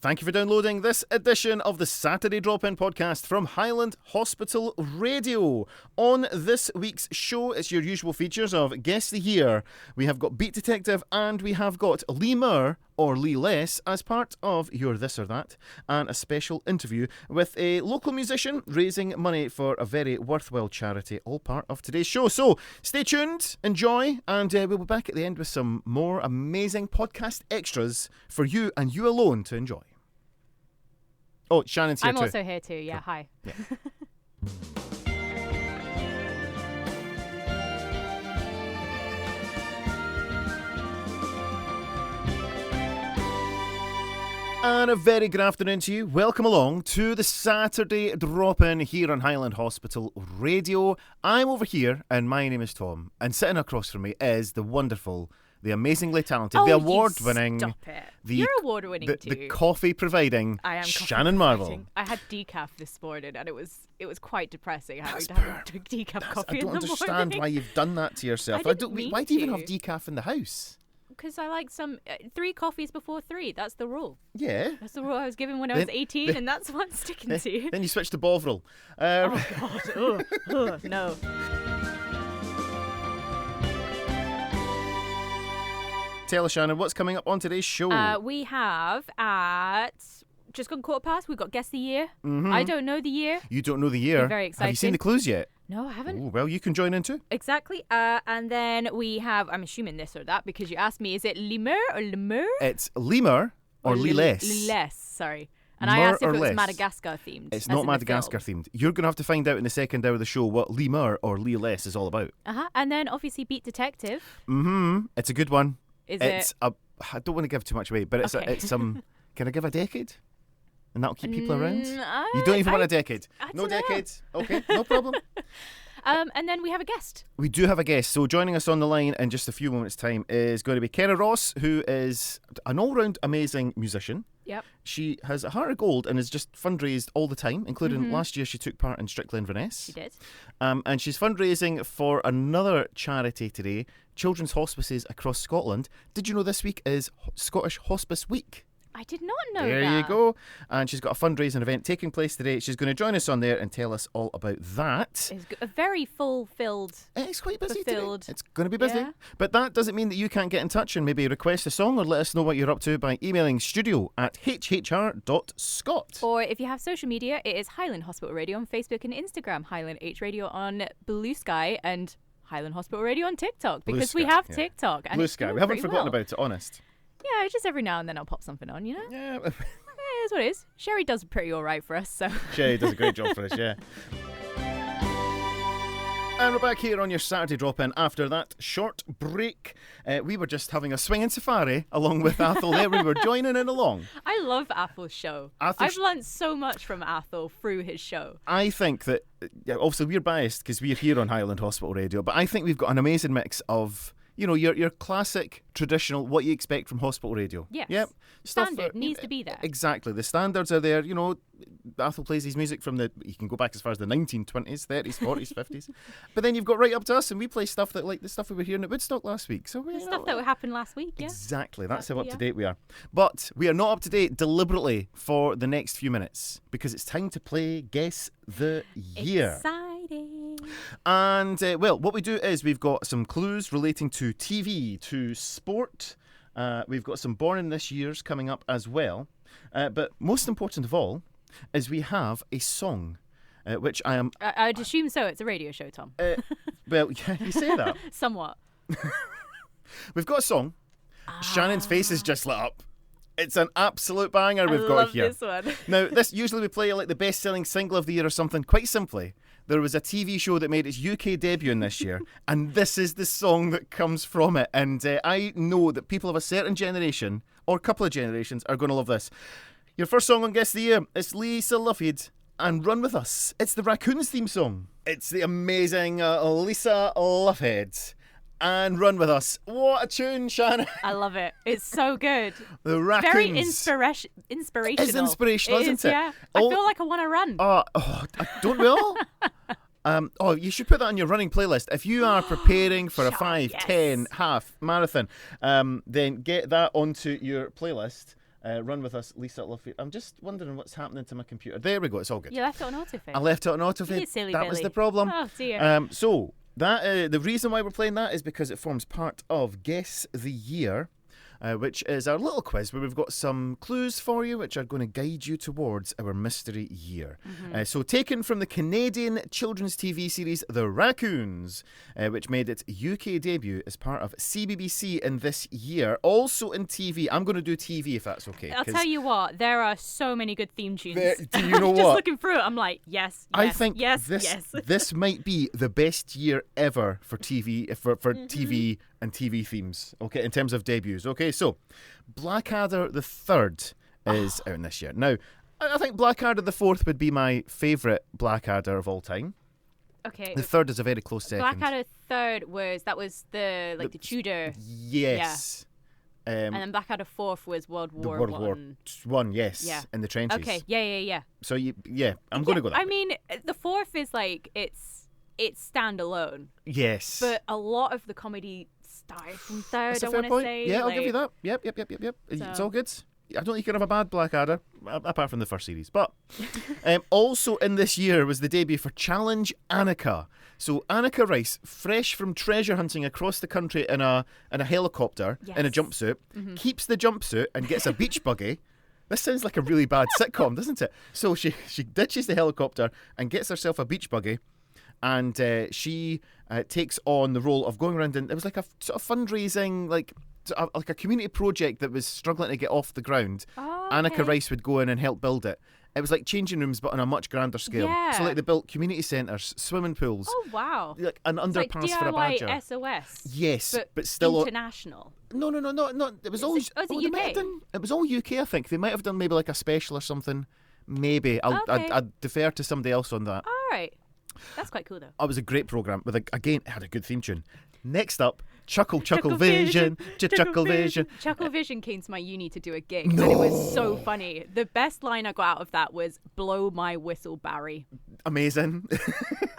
Thank you for downloading this edition of the Saturday Drop-In podcast from Highland Hospital Radio. On this week's show, it's your usual features of Guess the Year. We have got Beat Detective and we have got Lemur or Lee Less as part of Your This or That, and a special interview with a local musician raising money for a very worthwhile charity, all part of today's show. So stay tuned, enjoy, and we'll be back at the end with some more amazing podcast extras for you and you alone to enjoy. Oh, Shannon's here too. I'm also here too, yeah, cool. Hi. Yeah. And a very good afternoon to you. Welcome along to the Saturday Drop-In here on Highland Hospital Radio. I'm over here and my name is Tom. And sitting across from me is the wonderful, the amazingly talented, the award-winning... Stop it. You're award-winning too. The coffee-providing Shannon Marvel. I had decaf this morning and it was quite depressing having to have decaf coffee in the morning. I don't understand why you've done that to yourself. Why do you even have decaf in the house? Because I like 3 coffees before 3. That's the rule. Yeah. That's the rule I was given when I was 18, and that's what I'm sticking to. Then you switched to Bovril. Oh, God. No. Tell us, Shannon, what's coming up on today's show? We have at... just gone quarter past, we've got Guess the Year. Mm-hmm. I don't know the year. You don't know the year? I'm very excited. Have you seen the clues yet? No, I haven't. Oh, well, you can join in too. Exactly. And then we have, I'm assuming this or that, because you asked me, is it Lemur or Lemur? It's Lemur or Lee Less. Lee Less, sorry. And I asked if it was Madagascar themed. It's not Madagascar themed. You're going to have to find out in the second hour of the show what Lemur or Lee Less is all about. And then obviously Beat Detective. Mm-hmm. It's a good one. I don't want to give too much away, but it's can I give a decade? And that'll keep people around? You don't even want a decade? No decade? Okay, no problem. And then we have a guest. We do have a guest. So joining us on the line in just a few moments' time is going to be Kenna Ross, who is an all-round amazing musician. Yep. She has a heart of gold and has just fundraised all the time, including last year she took part in Strictly Inverness. She did. And she's fundraising for another charity today, Children's Hospices across Scotland. Did you know this week is Scottish Hospice Week? I did not know that. There you go. And she's got a fundraising event taking place today. She's going to join us on there and tell us all about that. It's a very fulfilled. It's quite busy fulfilled. today. It's going to be busy. Yeah. But that doesn't mean that you can't get in touch and maybe request a song or let us know what you're up to by emailing studio@hhr.scot. Or if you have social media, it is Highland Hospital Radio on Facebook and Instagram, Highland H Radio on BlueSky, and Highland Hospital Radio on TikTok, because we have TikTok. And BlueSky. We haven't forgotten about it, honest. Yeah, just every now and then I'll pop something on, you know? Yeah. It is what it is. Sherry does pretty all right for us, so. Sherry does a great job for us, yeah. And we're back here on your Saturday Drop-In after that short break. We were just having a swinging safari along with Athol there. We were joining in along. I love Athol's show. I've learnt so much from Athol through his show. I think that, obviously we're biased because we're here on Highland Hospital Radio, but I think we've got an amazing mix of, you know, your classic, traditional, what you expect from hospital radio. Yes. Yep. Standard needs to be there. Exactly. The standards are there. You know, Athol plays his music from you can go back as far as the 1920s, 30s, 40s, 50s. But then you've got right up to us, and we play stuff that, like the stuff we were hearing at Woodzstock last week. So the stuff that happened last week, yeah. Exactly. That's how up to date we are. But we are not up to date deliberately for the next few minutes because it's time to play Guess the Year. Exciting. And, well, what we do is we've got some clues relating to TV, to sport. We've got some Born in This Year's coming up as well. But most important of all is we have a song, which I am... I'd assume so. It's a radio show, Tom. Well, yeah, you say that. Somewhat. We've got a song. Shannon's face is just lit up. It's an absolute banger we've got here. I love this one. Now, this usually we play like the best-selling single of the year or something. Quite simply, there was a TV show that made its UK debut in this year, and this is the song that comes from it. And I know that people of a certain generation, or a couple of generations, are going to love this. Your first song on Guess the Year, it's Lisa Lougheed and Run With Us. It's the Raccoons theme song. It's the amazing Lisa Lougheed and Run With Us. What a tune, Shannon. I love it. It's so good. The Raccoons. Very inspirational. It's inspirational, isn't it? Yeah. I feel like I want to run. Don't we all? You should put that on your running playlist. If you are preparing for a 5, 10, half marathon, then get that onto your playlist. Run with us, Lisa. I'm just wondering what's happening to my computer. There we go. It's all good. You left it on autofill. I left it on autofill. You silly that Billy. was the problem. Oh dear. So that the reason why we're playing that is because it forms part of Guess the Year, which is our little quiz where we've got some clues for you which are going to guide you towards our mystery year. So taken from the Canadian children's TV series The Raccoons, which made its UK debut as part of CBBC in this year. Also in TV. I'm going to do TV if that's okay. I'll tell you what, there are so many good theme tunes. Do you know Just what? looking through it, I'm like, yes, I think yes. this might be the best year ever for TV, for TV and TV themes, okay, in terms of debuts. Okay, so Blackadder the Third is out this year. Now, I think Blackadder the Fourth would be my favourite Blackadder of all time. Okay. The third is a very close second. Blackadder Third was the Tudor. Yes. And then Blackadder Fourth was World War One, yes. Yeah. In the trenches. Okay, yeah. So, I'm going to go that I mean, the fourth is like, it's standalone. Yes. But a lot of the comedy started from third, That's a I fair want to point. say. Yeah, I'll give you that. Yep. It's all good. I don't think you can have a bad Blackadder, apart from the first series. But also in this year was the debut for Challenge Annika. So Annika Rice, fresh from treasure hunting across the country in a helicopter, in a jumpsuit, keeps the jumpsuit and gets a beach buggy. This sounds like a really bad sitcom, doesn't it? So she ditches the helicopter and gets herself a beach buggy. And she takes on the role of going around, and it was like a sort of fundraising, like a community project that was struggling to get off the ground. Oh, Annika Rice would go in and help build it. It was like changing rooms, but on a much grander scale. Yeah. So like they built community centres, swimming pools. Oh wow! Like an underpass like for a badger. DIY SOS. Yes, but still international. No. It was all. It UK? It was all UK. I think they might have done maybe like a special or something. Maybe I'd defer to somebody else on that. All right. That's quite cool, though. It was a great programme. Again, it had a good theme tune. Next up, Chuckle Vision. Chuckle Vision. Chuckle Vision came to my uni to do a gig, and it was so funny. The best line I got out of that was, "Blow my whistle, Barry." Amazing.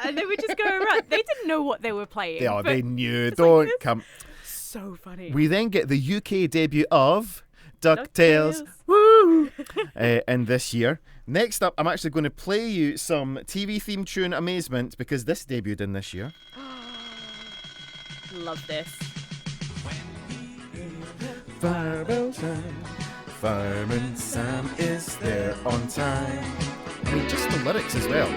And they would just go around. They didn't know what they were playing. Yeah, they knew. Like Come. So funny. We then get the UK debut of DuckTales. Woo! In this year. Next up, I'm actually going to play you some TV theme tune amazement because this debuted in this year. Love this. Fireman Sam is there on time. I mean, just the lyrics as well.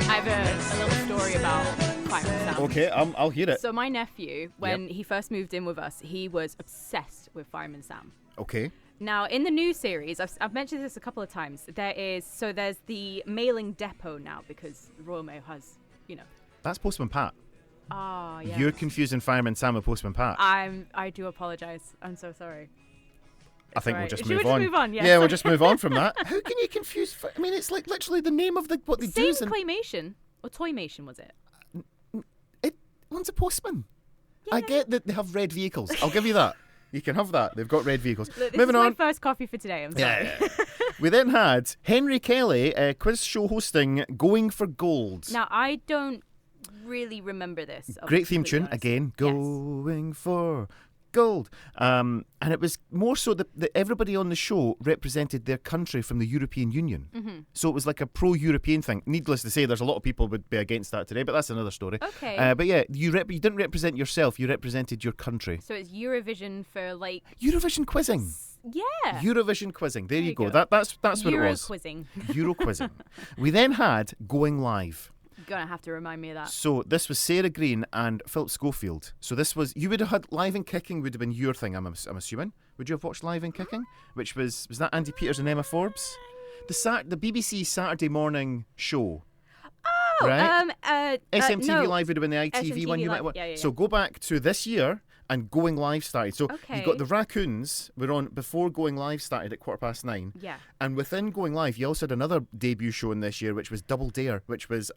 I have a little story about Fireman Sam. Okay, I'll hear it. So my nephew, when he first moved in with us, he was obsessed with Fireman Sam. Okay. Now, in the new series, I've mentioned this a couple of times, there's the mailing depot now because Royal Mail has, That's Postman Pat. Oh, yeah. You're confusing Fireman Sam with Postman Pat. I do apologise. I'm so sorry. I think we'll just move on. Should we just move on? Yeah, we'll just move on from that. How can you confuse... I mean, it's like literally the name of what they do. Same claymation. Or toymation, was it? One's a postman. Yeah. I get that they have red vehicles. I'll give you that. You can have that. They've got red vehicles. Look, this Moving is on. my first coffee for today. I'm sorry. Yeah. We then had Henry Kelly, quiz show hosting, Going for Gold. Now, I don't really remember this. Great theme tune, again. Going for Gold. And it was more so that everybody on the show represented their country from the European Union. Mm-hmm. So it was like a pro-European thing. Needless to say, there's a lot of people would be against that today, but that's another story. Okay. But yeah, you didn't represent yourself, you represented your country. So it's Eurovision for like... Eurovision quizzing. Yeah. Eurovision quizzing. There you go. That's what it was. Euro-quizzing. Euro-quizzing. We then had Going Live. You're going to have to remind me of that. So this was Sarah Green and Philip Schofield. So this was... You would have had Live and Kicking would have been your thing, I'm assuming. Would you have watched Live and Kicking? Which was that Andy Peters and Emma Forbes? The BBC Saturday morning show. Oh! Right? SMTV no. Live would have been the ITV SMTV one you might Live. want. Yeah. So go back to this year and Going Live started. So you got the Raccoons were on before Going Live started at 9:15. Yeah. And within Going Live, you also had another debut show in this year, which was Double Dare, which was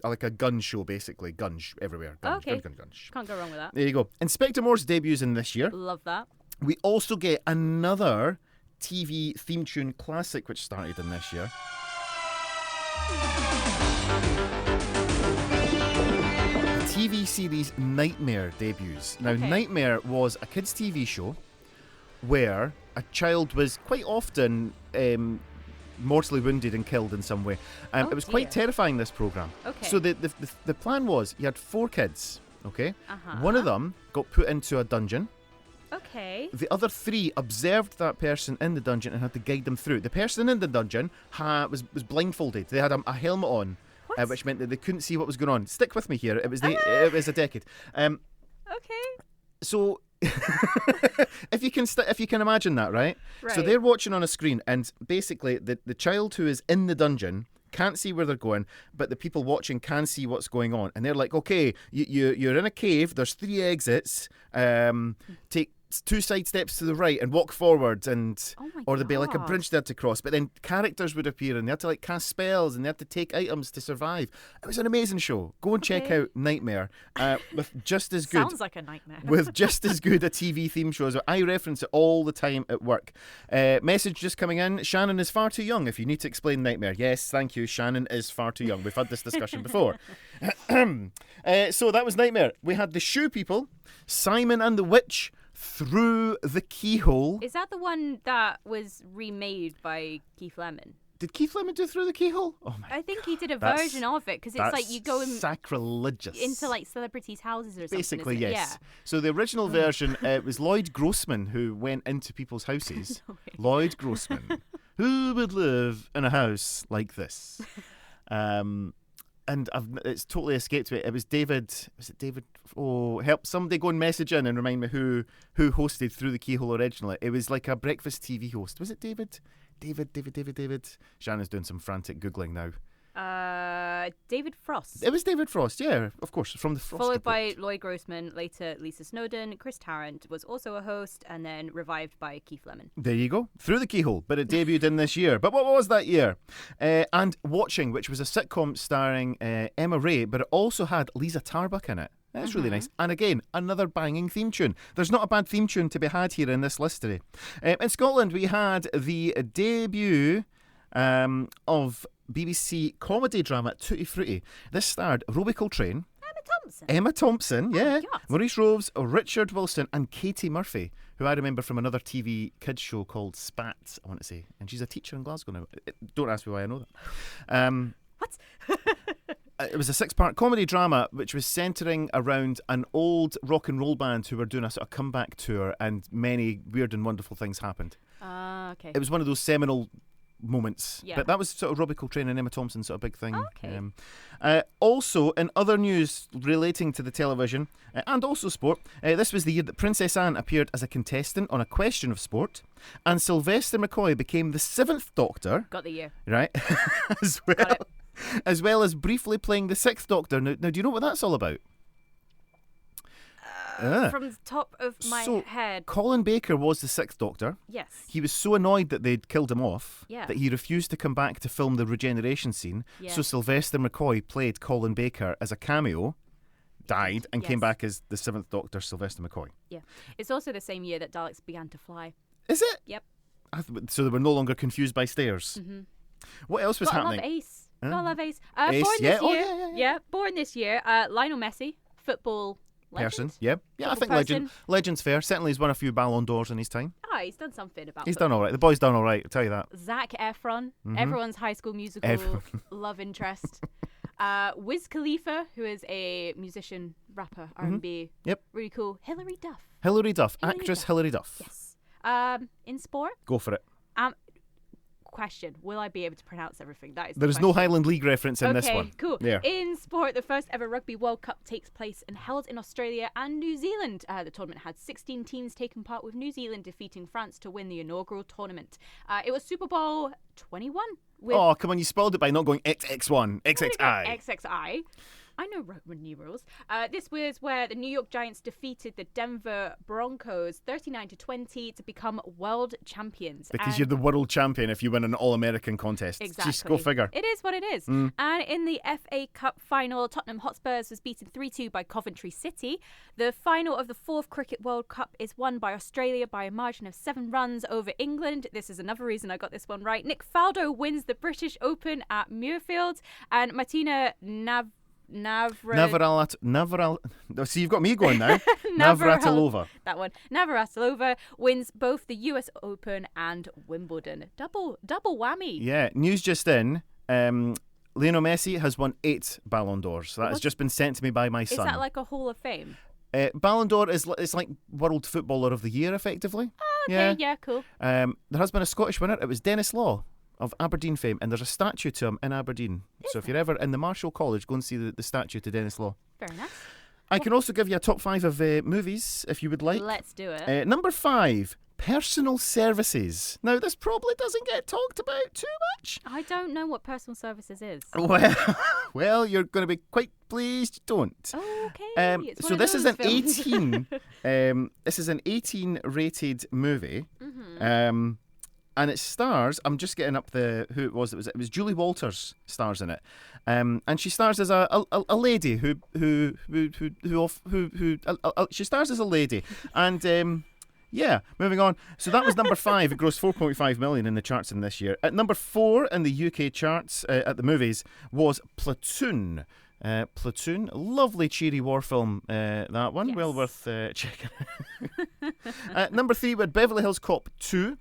like a gun show, basically. Guns everywhere. Guns, okay. Guns. Can't go wrong with that. There you go. Inspector Moore's debuts in this year. Love that. We also get another TV theme tune classic, which started in this year. The TV series Nightmare debuts. Now, Nightmare was a kids' TV show where a child was quite often mortally wounded and killed in some way. It was quite terrifying, this programme. Okay. So the plan was you had 4 kids, okay? One of them got put into a dungeon. Okay. The other 3 observed that person in the dungeon and had to guide them through. The person in the dungeon was blindfolded. They had a helmet on, which meant that they couldn't see what was going on. Stick with me here. It was a decade. Okay. So if you can imagine that, right? So they're watching on a screen, and basically the child who is in the dungeon can't see where they're going, but the people watching can see what's going on, and they're like, okay, you're in a cave, there's 3 exits, take 2 side steps to the right and walk forward, and or there'd be like a bridge there to cross, but then characters would appear and they had to like cast spells and they had to take items to survive. It was an amazing show. Go and check out Nightmare, with just as good sounds like a nightmare with just as good a TV theme show as I reference it all the time at work. Message just coming in: Shannon is far too young if you need to explain Nightmare. Yes, thank you, Shannon is far too young. We've had this discussion before. So that was Nightmare. We had the Shoe People, Simon and the Witch, Through the Keyhole. Is that the one that was remade by Keith Lemon? Did Keith Lemon do Through the Keyhole? Oh my! I think he did a version of it, because it's like you go sacrilegious into like celebrities' houses or something. Basically, yes. Yeah. So the original version, it was Lloyd Grossman who went into people's houses. Lloyd Grossman, who would live in a house like this? And it's totally escaped me. It was David. Was it David? Oh, help! Somebody go and message in and remind me who hosted Through the Keyhole originally. It was like a breakfast TV host. Was it David? David. Shannon's doing some frantic Googling now. David Frost. It was David Frost, yeah, of course, from the Frost Followed Report. by Lloyd Grossman, later Lisa Snowdon. Chris Tarrant was also a host, and then revived by Keith Lemon. There you go, Through the Keyhole, but it debuted in this year. But what was that year? And Watching, which was a sitcom starring Emma Ray, but it also had Lisa Tarbuck in it. That's really nice. And again, another banging theme tune. There's not a bad theme tune to be had here in this list today. In Scotland, we had the debut of BBC comedy drama Tutti Frutti. This starred Robbie Coltrane, Emma Thompson, yeah, Maurice Roves, Richard Wilson, and Katie Murphy, who I remember from another TV kids show called Spats, I want to say. And she's a teacher in Glasgow now. Don't ask me why I know that. What? It was a 6-part comedy drama which was centering around an old rock and roll band who were doing a sort of comeback tour, and many weird and wonderful things happened. Okay. It was one of those seminal moments. Yeah. But that was sort of Robbie Coltrane and Emma Thompson sort of big thing. Okay. Also, in other news relating to the television and also sport, this was the year that Princess Anne appeared as a contestant on A Question of Sport, and Sylvester McCoy became the 7th Doctor. Got the year. Right. As well as briefly playing the 6th Doctor. Now, do you know what that's all about? From the top of my head. Colin Baker was the 6th Doctor. Yes. He was so annoyed that they'd killed him off that he refused to come back to film the regeneration scene. Yeah. So Sylvester McCoy played Colin Baker as a cameo, died, and came back as the 7th Doctor, Sylvester McCoy. Yeah. It's also the same year that Daleks began to fly. Is it? Yep. So they were no longer confused by stairs. Mm-hmm. What else was happening? Love Ace. Huh? Gotta love Ace. Ace, born this year. Yeah. Born this year. Lionel Messi, football legend. Person, yeah, I think legend's fair. Certainly, he's won a few Ballon d'Ors in his time. He's done something about. He's done all right. The boy's done all right. I'll tell you that. Zac Efron, everyone's High School Musical love interest. Wiz Khalifa, who is a musician, rapper, R&B. Yep, really cool. Hilary Duff, actress Hilary Duff. Yes. In sport, go for it. Question: will I be able to pronounce everything? That is. There is no Highland League reference in this one. Okay, cool. Yeah. In sport, the first ever Rugby World Cup takes place and held in Australia and New Zealand. The tournament had 16 teams taking part, with New Zealand defeating France to win the inaugural tournament. It was Super Bowl 21. Oh, come on! You spoiled it by not going XX1, XXI. XXI. I know Roman numerals. This was where the New York Giants defeated the Denver Broncos 39-20 to become world champions. Because you're the world champion if you win an All-American contest. Exactly. Just go figure. It is what it is. And in the FA Cup final, Tottenham Hotspurs was beaten 3-2 by Coventry City. The final of the 4th Cricket World Cup is won by Australia by a margin of 7 runs over England. This is another reason I got this one right. Nick Faldo wins the British Open at Muirfield, and Martina See, you've got me going now. Navratilova. That one. Navratilova wins both the US Open and Wimbledon. Double whammy. Yeah, news just in. Lionel Messi has won 8 Ballon d'Ors. That has just been sent to me by my son. Is that like a Hall of Fame? Ballon d'Or it's like World Footballer of the Year, effectively. Oh, okay, yeah, cool. There has been a Scottish winner. It was Dennis Law of Aberdeen fame, and there's a statue to him in Aberdeen. So if you're ever in the Marshall College, go and see the statue to Dennis Law. Very nice. I can also give you a top 5 of movies, if you would like. Let's do it. Number 5, personal services. Now, this probably doesn't get talked about too much. I don't know what personal services is. Well, you're going to be quite pleased you don't. Okay. So this is an 18. This is an 18 rated movie. Mm-hmm. And it stars. I'm just getting up who it was. It was Julie Walters stars in it, and she stars as a lady she stars as a lady, and yeah. Moving on. So that was number 5. It grossed 4.5 million in the charts in this year. At number 4 in the UK charts at the movies was Platoon. Platoon, lovely cheery war film. That one, well worth checking. Number 3 we had Beverly Hills Cop 2.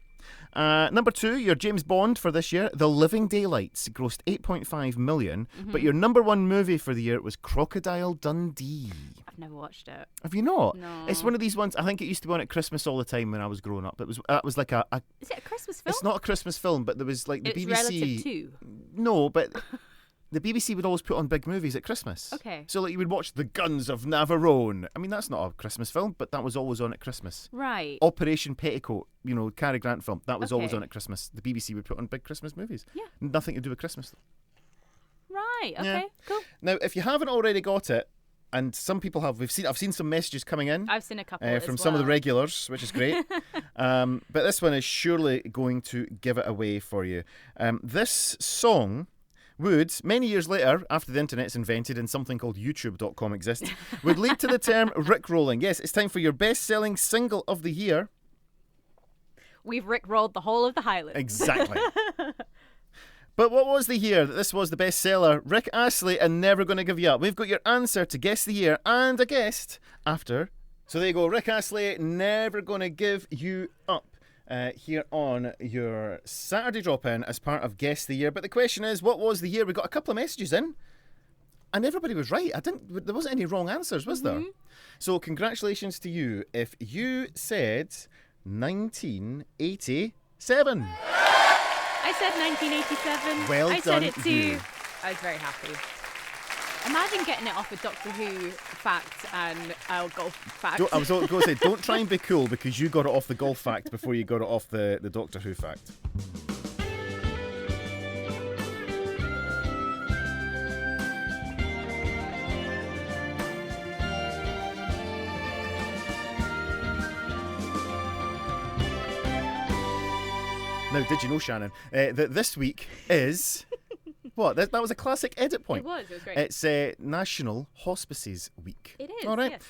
Number 2, your James Bond for this year, The Living Daylights, grossed 8.5 million. Mm-hmm. But your number 1 movie for the year was Crocodile Dundee. I've never watched it. Have you not? No. It's one of these ones. I think it used to be on at Christmas all the time when I was growing up. That was like a. Is it a Christmas film? It's not a Christmas film, but there was like the it's BBC. Relative to. No, but. The BBC would always put on big movies at Christmas. Okay. So like you would watch The Guns of Navarone. I mean, that's not a Christmas film, but that was always on at Christmas. Right. Operation Petticoat, Cary Grant film. That was always on at Christmas. The BBC would put on big Christmas movies. Yeah. Nothing to do with Christmas. Right. Okay. Cool. Now, if you haven't already got it, and some people have, I've seen some messages coming in. I've seen a couple from some of the regulars, which is great. But this one is surely going to give it away for you. This song would, many years later, after the internet's invented and something called YouTube.com exists, would lead to the term Rickrolling. Yes, it's time for your best-selling single of the year. We've Rickrolled the whole of the Highlands. Exactly. But what was the year that this was the bestseller? Rick Astley and Never Gonna Give You Up. We've got your answer to Guess the Year and a guest after. So there you go, Rick Astley, Never Gonna Give You Up. Here on your Saturday drop-in as part of Guess the Year. But the question is, what was the year? We got a couple of messages in, and everybody was right. There wasn't any wrong answers, was there? So congratulations to you if you said 1987. I said 1987. Well I done, said it too. you. I was very happy. Imagine getting it off a Doctor Who fact and golf fact. I was going to say, don't try and be cool because you got it off the golf fact before you got it off the Doctor Who fact. Now, did you know, Shannon, that this week is... What? That was a classic edit point. It was great. It's National Hospices Week. It is, all right. Yes.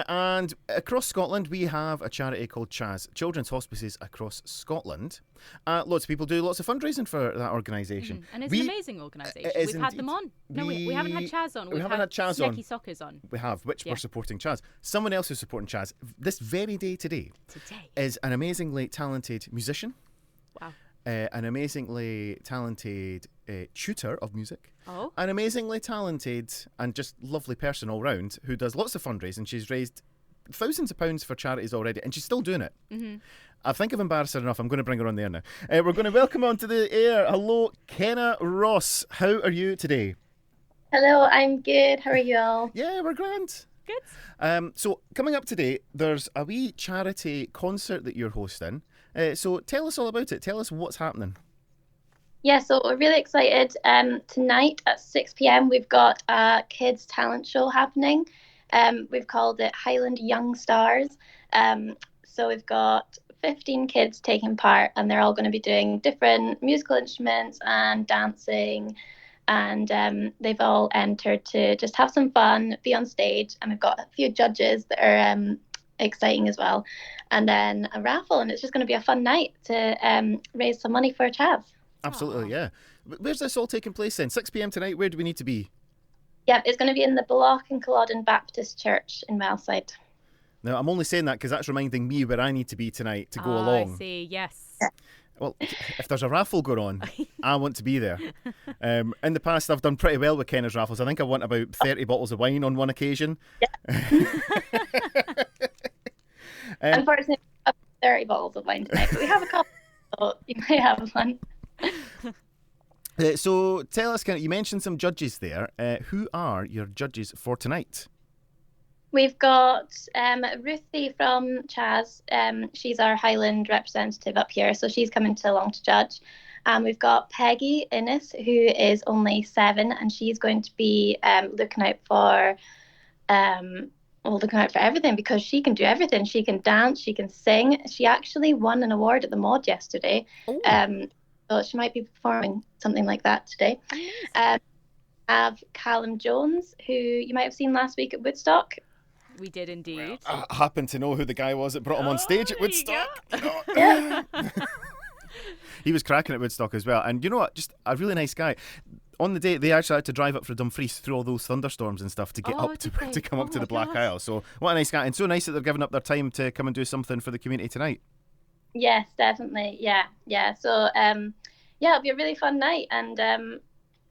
And across Scotland, we have a charity called CHAS, Children's Hospices Across Scotland. Lots of people do lots of fundraising for that organisation. And it's an amazing organisation. We've had them on. No, we haven't had CHAS on. We haven't had CHAS on. Sneaky Sockers on. We have, which we're supporting CHAS. Someone else who's supporting CHAS this very day today is an amazingly talented musician. Wow. An amazingly talented tutor of music. Oh. An amazingly talented and just lovely person all round who does lots of fundraising. She's raised thousands of pounds for charities already, and she's still doing it. Mm-hmm. I think I've embarrassed her enough. I'm going to bring her on the air now. We're going to welcome onto the air. Hello, Kenna Ross. How are you today? Hello, I'm good. How are you all? Yeah, we're grand. Good. So coming up today, there's a wee charity concert that you're hosting. So tell us all about it. Tell us what's happening. Yeah, so we're really excited. Tonight at 6 p.m. we've got a kids talent show happening. We've called it Highland Young Stars. So we've got 15 kids taking part, and they're all going to be doing different musical instruments and dancing. And they've all entered to just have some fun, be on stage. And we've got a few judges that are exciting as well. And then a raffle, and it's just going to be a fun night to raise some money for CHAS. Absolutely, yeah. Where's this all taking place then? 6 p.m. tonight, where do we need to be? Yeah, it's going to be in the Block and Culloden Baptist Church in Wellside. Now, I'm only saying that because that's reminding me where I need to be tonight to go along. I see, yes. Well, if there's a raffle going on, I want to be there. In the past, I've done pretty well with Kenna's raffles. I think I won about 30 bottles of wine on one occasion. Yeah. Unfortunately, we have 30 bottles of wine tonight, but we have a couple, so you might have one. So tell us, you mentioned some judges there. Who are your judges for tonight? We've got Ruthie from CHAS. She's our Highland representative up here, so she's coming along to judge. We've got Peggy Innes, who is only 7, and she's going to be looking out for everything, because she can do everything. She can dance, she can sing. She actually won an award at the Mod yesterday. So she might be performing something like that today. I have Callum Jones, who you might have seen last week at Woodstock. We did indeed. I happen to know who the guy was that brought him on stage at Woodstock. He was cracking at Woodstock as well. And you know what? Just a really nice guy. On the day, they actually had to drive up for Dumfries through all those thunderstorms and stuff to get to come up to the Black Isle. So what a nice guy. And so nice that they're giving up their time to come and do something for the community tonight. Yes, definitely. Yeah. So, it'll be a really fun night. And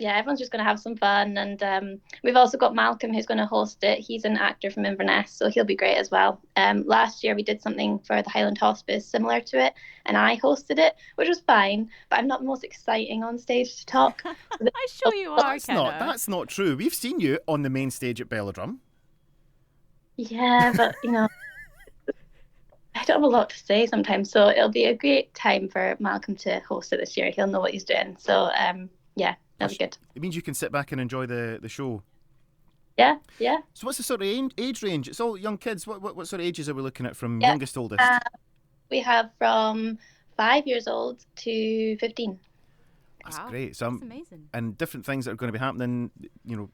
everyone's just going to have some fun. And we've also got Malcolm, who's going to host it. He's an actor from Inverness, so he'll be great as well. Last year we did something for the Highland Hospice similar to it, and I hosted it, which was fine, but I'm not the most exciting on stage to talk. I'm sure you are, Kenna. That's not true. We've seen you on the main stage at Belladrum. Yeah, but, I don't have a lot to say sometimes, so it'll be a great time for Malcolm to host it this year. He'll know what he's doing. So, that'll be good. It means you can sit back and enjoy the show. Yeah. So what's the sort of age range? It's all young kids. What sort of ages are we looking at from youngest to oldest? We have from 5 years old to 15. That's great. So that's amazing. And different things that are going to be happening,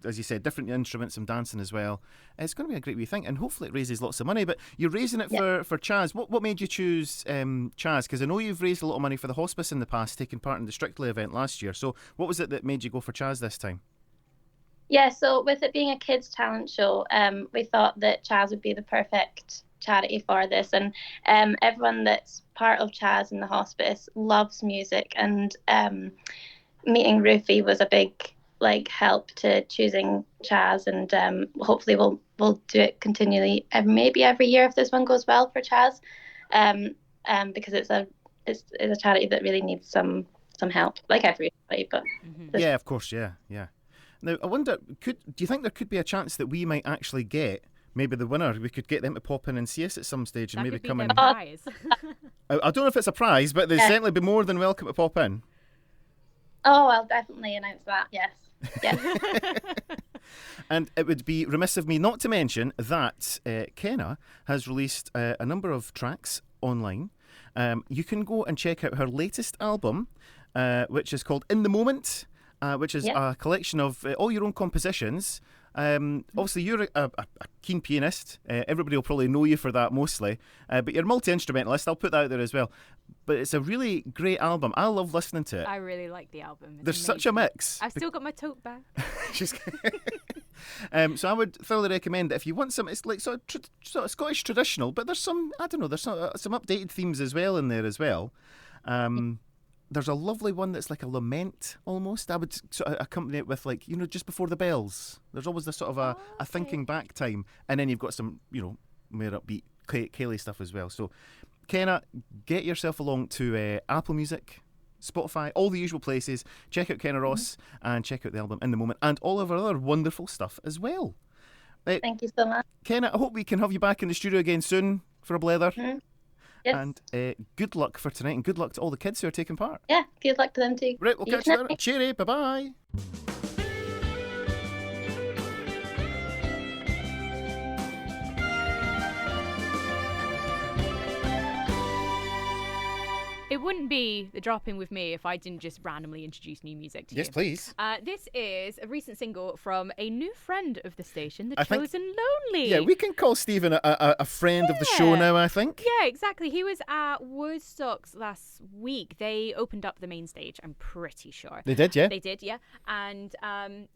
as you said, different instruments, some dancing as well. It's going to be a great wee thing, and hopefully it raises lots of money. But you're raising it for CHAS. What made you choose CHAS? Because I know you've raised a lot of money for the hospice in the past, taking part in the Strictly event last year. So what was it that made you go for CHAS this time? Yeah, so with it being a kids' talent show, we thought that CHAS would be the perfect charity for this. And everyone that's part of CHAS in the hospice loves music, and meeting Ruthie was a big help to choosing CHAS, and hopefully we'll do it continually, maybe every year if this one goes well for CHAS, because it's a charity that really needs some help, like everybody. But yeah, of course, yeah. Now I wonder, do you think there could be a chance that we might actually get maybe the winner? We could get them to pop in and see us at some stage, and maybe come in. Prize. I don't know if it's a prize, but they'd certainly be more than welcome to pop in. Oh, I'll definitely announce that. Yes. And it would be remiss of me not to mention that Kenna has released a number of tracks online. You can go and check out her latest album, which is called In the Moment, which is a collection of all your own compositions. Obviously, you're a keen pianist. Everybody will probably know you for that mostly. But you're a multi-instrumentalist. I'll put that out there as well. But it's a really great album. I love listening to it. I really like the album. There's such a mix. I've still got my tote bag. So I would thoroughly recommend that if you want some, it's like sort of Scottish traditional, but there's some, there's some updated themes as well in there as well. There's a lovely one that's like a lament almost. I would sort of accompany it with just before the bells. There's always this sort of a thinking back time, and then you've got some more upbeat Kayleigh stuff as well. So Kenna, get yourself along to Apple Music, Spotify, all the usual places. Check out Kenna Ross and check out the album In the Moment and all of our other wonderful stuff as well. Thank you so much, Kenna. I hope we can have you back in the studio again soon for a blether. Yes. And good luck for tonight, and good luck to all the kids who are taking part. Yeah, good luck to them too. Right, we'll catch you later. Cheery, bye-bye. It wouldn't be the drop-in with me if I didn't just randomly introduce new music to you. Yes, please. This is a recent single from a new friend of the station, The Chosen Lonely. Yeah, we can call Stephen a friend of the show now, I think. Yeah, exactly. He was at Woodzstock last week. They opened up the main stage, I'm pretty sure. They did, yeah? They did, yeah. And,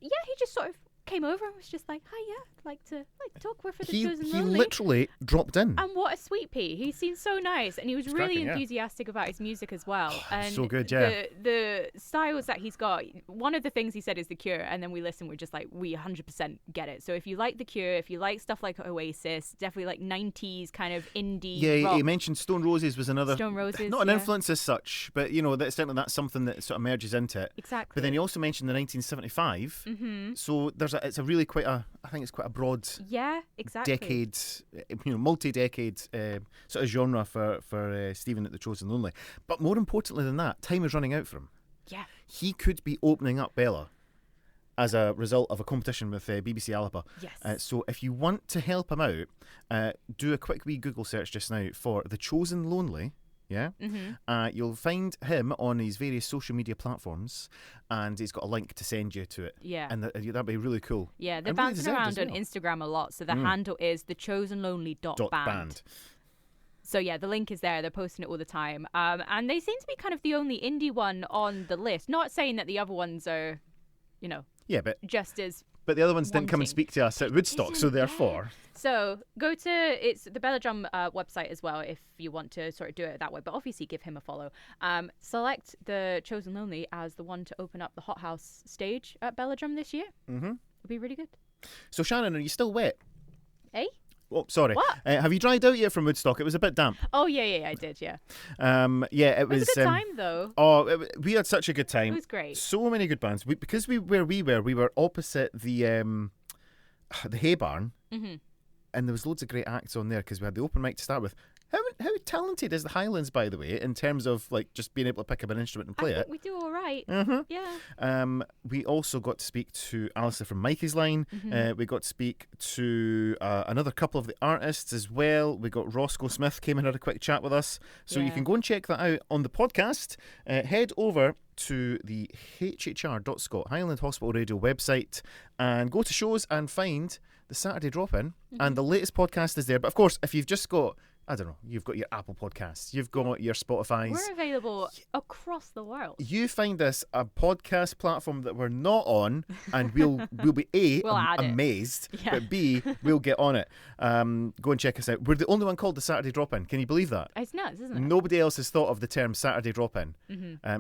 he just sort of came over and was just like, "Hi, yeah, I'd like to talk. We're for the He chosen lonely." literally dropped in. And what a sweet pea. He seemed so nice. And he was really cracking, yeah. enthusiastic about his music as well. And so good, yeah. The styles that he's got, one of the things he said is The Cure. And then we listened, we're just like, we 100% get it. So if you like The Cure, if you like stuff like Oasis, definitely like 90s kind of indie rock. He mentioned Stone Roses was another. Stone Roses, not an influence as such, but that's certainly that's something that sort of merges into it. Exactly. But then he also mentioned the 1975. Mm-hmm. So it's a really I think it's quite a broad. Yeah, exactly. Decade, multi-decade sort of genre for Stephen at the Chosen Lonely. But more importantly than that, time is running out for him. Yeah. He could be opening up Bella as a result of a competition with BBC Alapa. Yes. So if you want to help him out, do a quick wee Google search just now for The Chosen Lonely. Yeah, you'll find him on his various social media platforms, and he's got a link to send you to it. Yeah, and that'd be really cool. Yeah, they're and bouncing really around on Instagram a lot, so the handle is thechosenlonely.band. So yeah, the link is there. They're posting it all the time, and they seem to be kind of the only indie one on the list. Not saying that the other ones are, yeah, but just as. But the other ones didn't come and speak to us at Woodstock, so therefore. So go to it's the Bella Drum website as well if you want to sort of do it that way. But obviously give him a follow. Select the Chosen Lonely as the one to open up the Hot House stage at Bella Drum this year. Mm-hmm. It'll be really good. So Shannon, are you still wet? Eh? Oh, sorry. What? Have you dried out yet from Woodstock? It was a bit damp. Oh, yeah, I did, yeah. It was a good time, though. Oh, we had such a good time. It was great. So many good bands. Because we were opposite the Hay Barn, and there was loads of great acts on there because we had the open mic to start with. How talented is the Highlands, by the way, in terms of like just being able to pick up an instrument and play I think we do all right. Mm-hmm. Yeah. We also got to speak to Alistair from Mikey's Line. We got to speak to another couple of the artists as well. We got Roscoe Smith came and had a quick chat with us. So you can go and check that out on the podcast. Head over to the hhr.scot Highland Hospital Radio website and go to shows and find the Saturday Drop-In. And the latest podcast is there. But of course, if you've just got you've got your Apple Podcasts, you've got your Spotify's. We're available across the world. You find us a podcast platform that we're not on, and we'll be amazed, but B, we'll get on it. Go and check us out. We're the only one called the Saturday Drop-In. Can you believe that? It's nuts, isn't it? Nobody else has thought of the term Saturday Drop-In.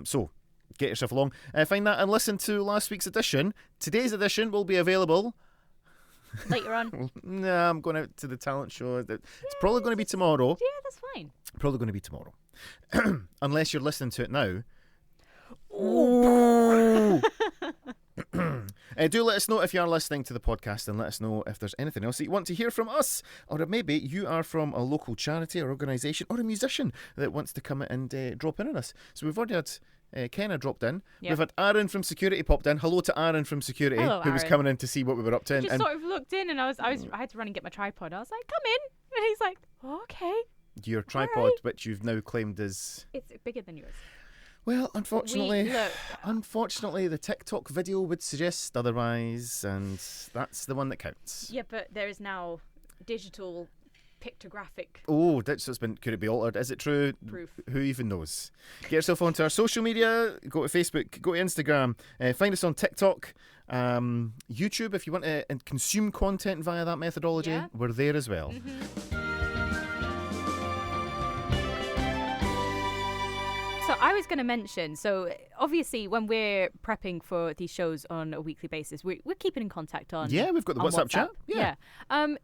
So get yourself along. Find that and listen to last week's edition. Today's edition will be available later on. No, I'm going out to the talent show. It's probably going to be tomorrow. Yeah, that's fine. Probably going to be tomorrow. Unless you're listening to it now. Do let us know if you are listening to the podcast, and let us know if there's anything else that you want to hear from us, or if maybe you are from a local charity or organisation or a musician that wants to come and drop in on us. So we've already had Kenna dropped in. Yep. We've had Aaron from security popped in. Hello to Aaron from security. Hello, who was coming in to see what we were up to. He just sort of looked in, and I had to run and get my tripod. I was like, "Come in," and he's like, oh, "Okay." Your tripod, which you've now claimed is it's bigger than yours. Well, unfortunately, the TikTok video would suggest otherwise, and that's the one that counts. Yeah, but there is now digital pictographic. Oh, could it be altered? Is it true? Proof. Who even knows? Get yourself onto our social media. Go to Facebook. Go to Instagram. Find us on TikTok, YouTube. If you want to consume content via that methodology, we're there as well. So I was going to mention, so obviously when we're prepping for these shows on a weekly basis, we're keeping in contact on. Yeah, we've got the WhatsApp chat. Yeah.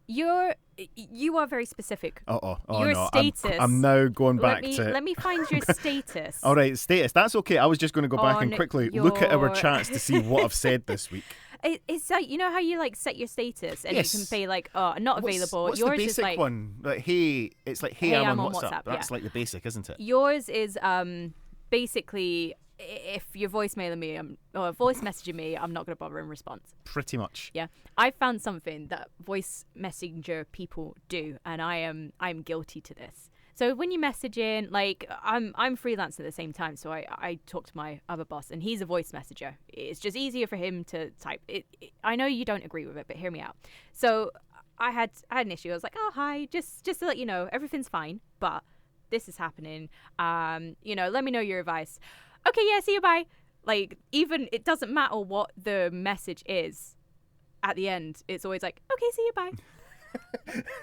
You are very specific. Your status. I'm now going back to. Let me find your status. All right, status. That's okay. I was just going to go back and quickly look at our chats to see what I've said this week. It's like, you know how you like set your status and you can say like, oh, not available. What's yours the basic is like one? Like, hey, I'm on WhatsApp. That's like the basic, isn't it? Yours is basically, if you're voice messaging me, I'm not going to bother in response. Pretty much. Yeah. I found something that voice messenger people do, and I'm guilty to this. So when you message in, like, I'm freelance at the same time, so I talk to my other boss, and he's a voice messenger. It's just easier for him to type. I know you don't agree with it, but hear me out. So I had an issue. I was like, oh, hi, just to let you know, everything's fine, but this is happening. Let me know your advice. Okay, yeah, see you, bye. Like, even, it doesn't matter what the message is. at the end, it's always like, okay, see you, bye.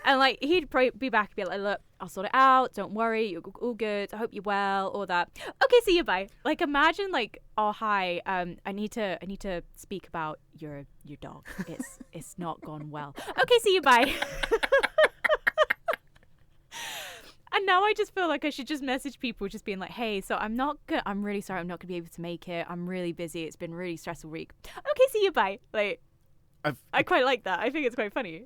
And like he'd probably be back and be like, look, I'll sort it out, don't worry, you're all good, I hope you're well, all that. Okay, see you, bye. Like imagine like, oh hi, I need to speak about your dog. It's not gone well. Okay, see you, bye. And now I just feel like I should just message people just being like, hey, so I'm really sorry, I'm not gonna be able to make it, I'm really busy, it's been a really stressful week. Okay, see you, bye. Like I quite like that. I think it's quite funny.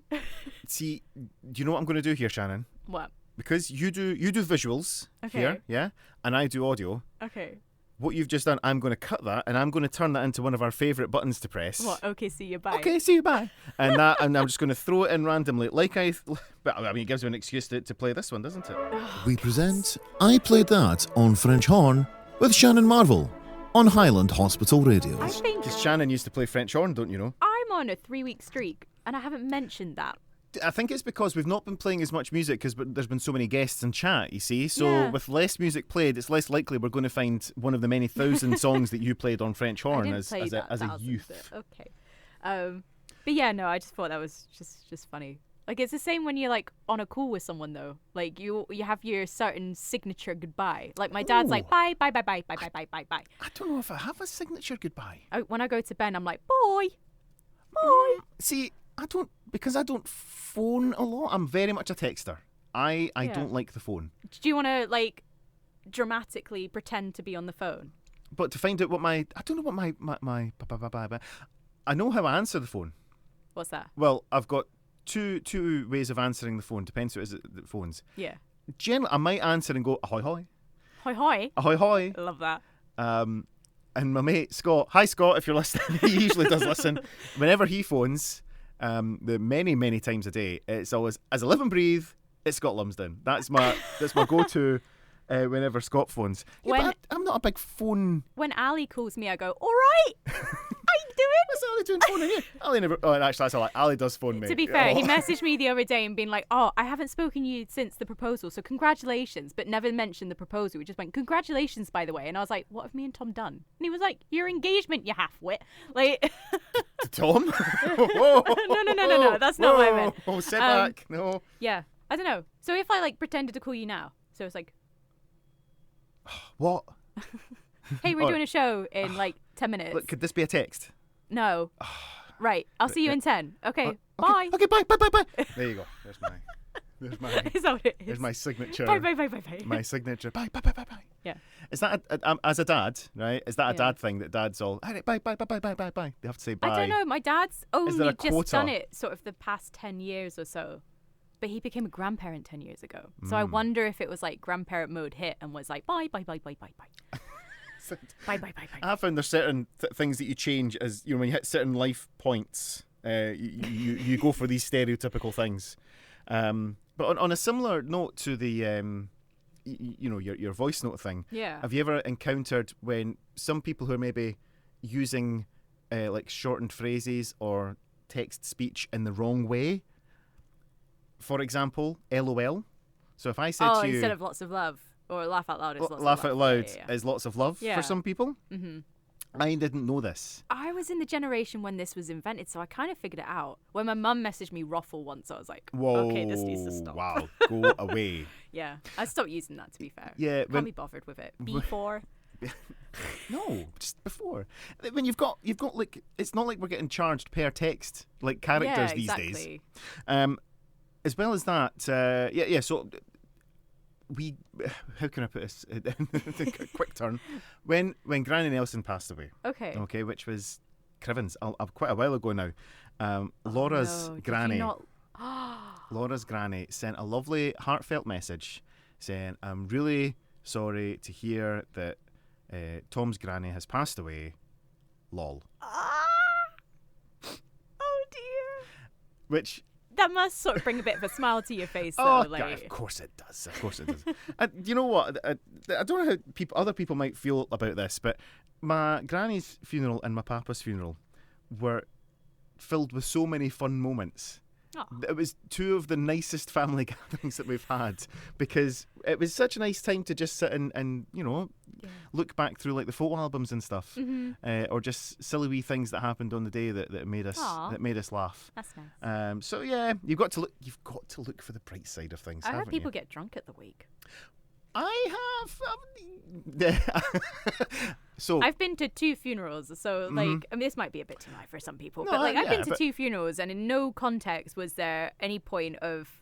See, do you know what I'm going to do here, Shannon? What? Because you do visuals here, yeah, and I do audio. Okay. What you've just done, I'm going to cut that, and I'm going to turn that into one of our favourite buttons to press. What? Okay, see you, bye. Okay, see you, bye. And I'm just going to throw it in randomly, but I mean, it gives me an excuse to play this one, doesn't it? We present I Played That on French Horn with Shannon Marvel on Highland Hospital Radio. I think Because Shannon used to play French horn, don't you know? I'm on a 3-week streak, and I haven't mentioned that. I think it's because we've not been playing as much music because there's been so many guests in chat, you see. So Yeah. with less music played, it's less likely we're going to find one of the many thousand songs that you played on French I horn didn't as play a thousands, youth. but okay. But yeah, no, I just thought that was just funny. Like it's the same when you're like on a call with someone though. Like you have your certain signature goodbye. Like my dad's like bye bye bye bye bye bye bye bye bye. I don't know if I have a signature goodbye. When I go to Ben, I'm like boy, boy. See, I don't phone a lot. I'm very much a texter. I Yeah. don't like the phone. Do you want to like dramatically pretend to be on the phone? But to find out what I don't know what my I know how I answer the phone. What's that? Well, I've got two ways of answering the phone. Depends who it is the phones. Yeah. Generally, I might answer and go ahoy hoy, Hoi hoi. ahoy hoy. I love that. And my mate Scott, hi Scott, if you're listening, he usually does listen. Whenever he phones, the many times a day, it's always as I live and breathe. It's Scott Lumsden. That's my go-to whenever Scott phones. Yeah, but I'm not a big phone. When Ali calls me, I go, all right. How you doing? What's Ali doing phoning you? Ali never. Oh, actually, that's a lie. Ali does phone me. To be fair, he Oh. messaged me the other day and been like, oh, I haven't spoken to you since the proposal, so congratulations, but never mentioned the proposal. We just went, congratulations, by the way. And I was like, what have me and Tom done? And he was like, your engagement, you half-wit. Like, Tom? No, that's not what I meant. Oh, sit back. No. Yeah, I don't know. So if I like pretended to call you now, so it's like, What? hey, we're Oh. doing a show in like 10 minutes. Look, could this be a text? No. Right, I'll see you in 10. Okay, Okay, bye. Okay, bye. There you go. There's my Is that what it is? there's my signature. Bye. My signature. Bye. Yeah. Is that as a dad, right? Is that a Yeah. dad thing that dads all all right, bye. They have to say bye. I don't know. My dad's there only a just quota? done it sort of the past 10 years or so. But he became a grandparent 10 years ago. So Mm. I wonder if it was like grandparent mode hit and was like, bye. Bye. I found there's certain things that you change as when you hit certain life points. You go for these stereotypical things. But on a similar note to the your voice note thing. Yeah. Have you ever encountered when some people who are maybe using like shortened phrases or text speech in the wrong way? For example, LOL. So if I said to you, instead of lots of love. Or laugh out loud is lots of love. laugh out loud Yeah. is lots of love Yeah. for some people. Mm-hmm. I didn't know this. I was in the generation when this was invented, so I kind of figured it out. When my mum messaged me ruffle once, I was like, Whoa! okay, this needs to stop. Wow, go away. Yeah, I stopped using that, to be fair. Yeah, Can't be bothered with it. B4. No, just before. When you've got like, it's not like we're getting charged per text like characters Yeah, these exactly. days. As well as that, yeah. So we, how can I put this? Quick turn. When Granny Nelson passed away. Okay. Which was Crivens, quite a while ago now. Laura's no. Did you granny. not- Laura's granny sent a lovely, heartfelt message saying, "I'm really sorry to hear that Tom's granny has passed away. Lol." Oh dear. Which. That must sort of bring a bit of a smile to your face, Oh, though. God, of course it does. You know what? I don't know how other people might feel about this, but my granny's funeral and my papa's funeral were filled with so many fun moments. It was two of the nicest family gatherings that we've had because it was such a nice time to just sit and look back through like the photo albums and stuff, or just silly wee things that happened on the day that made us laugh. That's nice. So yeah, you've got to look for the bright side of things. I heard people you? get drunk at the wake. I have. So I've been to 2 funerals, so like, I mean, this might be a bit too high for some people, No, but like, I've yeah, been to 2 funerals, and in no context was there any point of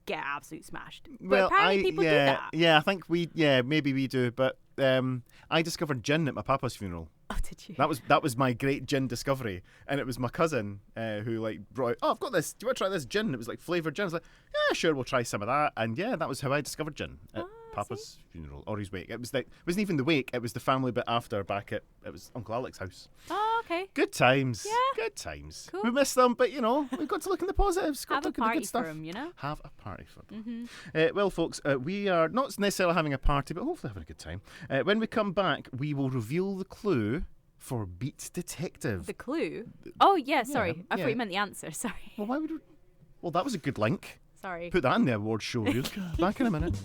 get absolutely smashed. But apparently people do that. Yeah, I think maybe we do, but I discovered gin at my papa's funeral. Oh, did you? That was my great gin discovery, and it was my cousin who like brought out, I've got this, do you want to try this gin? It was like flavoured gin. I was like, yeah, sure, we'll try some of that, and yeah, that was how I discovered gin at Papa's funeral, or his wake. It wasn't even the wake, it was the family bit after, back at, it was Uncle Alec's house. Oh, okay. Good times. Yeah. Good times. Cool. We missed them, but we've got to look in the positives. Got Have to a look at the party good stuff. for them, Have a party for them. Well, folks, we are not necessarily having a party, but hopefully having a good time. When we come back, we will reveal the clue for Beat Detective. The clue? Oh, yeah, sorry. I yeah. thought you meant the answer, sorry. Well, why would we... Well, that was a good link. Sorry. Put that in the awards show reel. Back in a minute.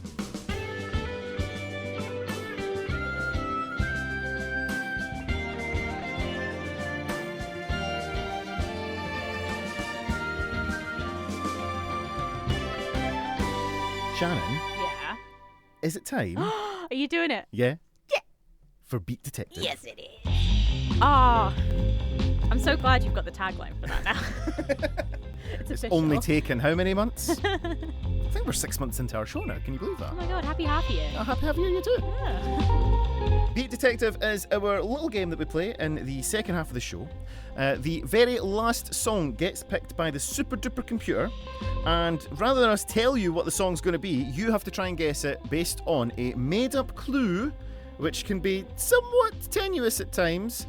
Shannon, Yeah. is it time? Are you doing it? Yeah? Yeah. For Beat Detective. Yes, it is. Oh, I'm so glad you've got the tagline for that now. It's official. Only taken how many months? I think we're 6 months into our show now. Can you believe that? Oh my god, happy half year. Happy have you too. Yeah. Beat Detective is our little game that we play in the second half of the show. The very last song gets picked by the super duper computer, and rather than us tell you what the song's going to be, you have to try and guess it based on a made-up clue, which can be somewhat tenuous at times,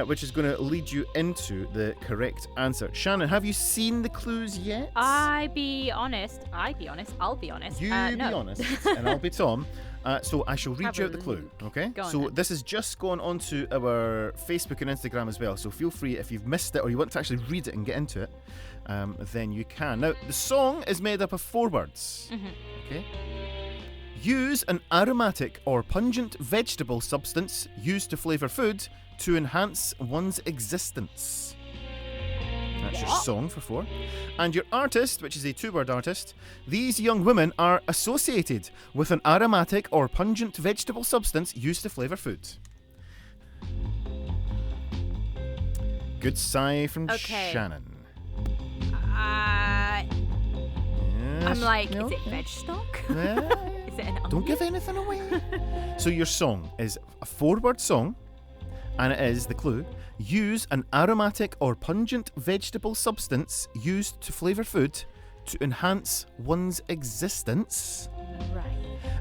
which is going to lead you into the correct answer. Shannon, have you seen the clues yet? I'll be honest. You no. be honest, and I'll be Tom. So I shall read Have you a out the clue, look. okay? Go on So then. this is just gone onto our Facebook and Instagram as well, so feel free, if you've missed it or you want to actually read it and get into it, then you can. Now, the song is made up of 4 words, okay? Use an aromatic or pungent vegetable substance used to flavour food to enhance one's existence. That's your song for 4. And your artist, which is a 2-word artist, these young women are associated with an aromatic or pungent vegetable substance used to flavour food. Good sigh from Okay. Shannon. Yes. I'm like, No? is it veg stock? Yeah. Is it an onion? Don't give anything away. So your song is a 4-word song, and it is, the clue, use an aromatic or pungent vegetable substance used to flavour food to enhance one's existence. Right.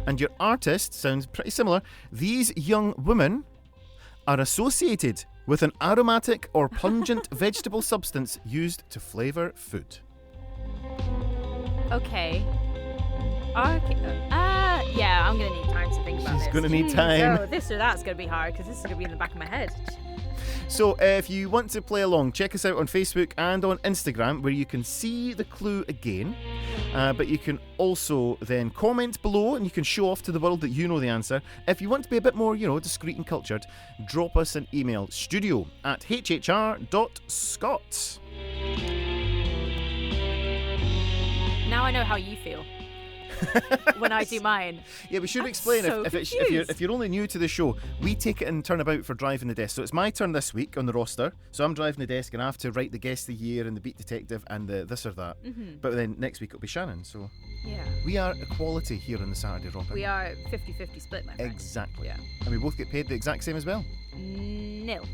And your artist sounds pretty similar. These young women are associated with an aromatic or pungent vegetable substance used to flavour food. Okay. Yeah, I'm going to need time to think about this. She's gonna need Jeez, time. Oh, this or that's going to be hard because this is going to be in the back of my head. So if you want to play along, check us out on Facebook and on Instagram, where you can see the clue again. But you can also then comment below, and you can show off to the world that you know the answer. If you want to be a bit more, discreet and cultured, drop us an email, studio@hhr.scot. Now I know how you feel when I do mine. Yeah, we should I'm explain so if you're only new to the show, we take it in turnabout for driving the desk. So it's my turn this week on the roster. So I'm driving the desk and I have to write the guest of the year and the beat detective and the this or that. But then next week it'll be Shannon. So Yeah. we are equality here on the Saturday Drop-In. We are 50-50 split, my friend. Exactly. Yeah. And we both get paid the exact same as well. Nil.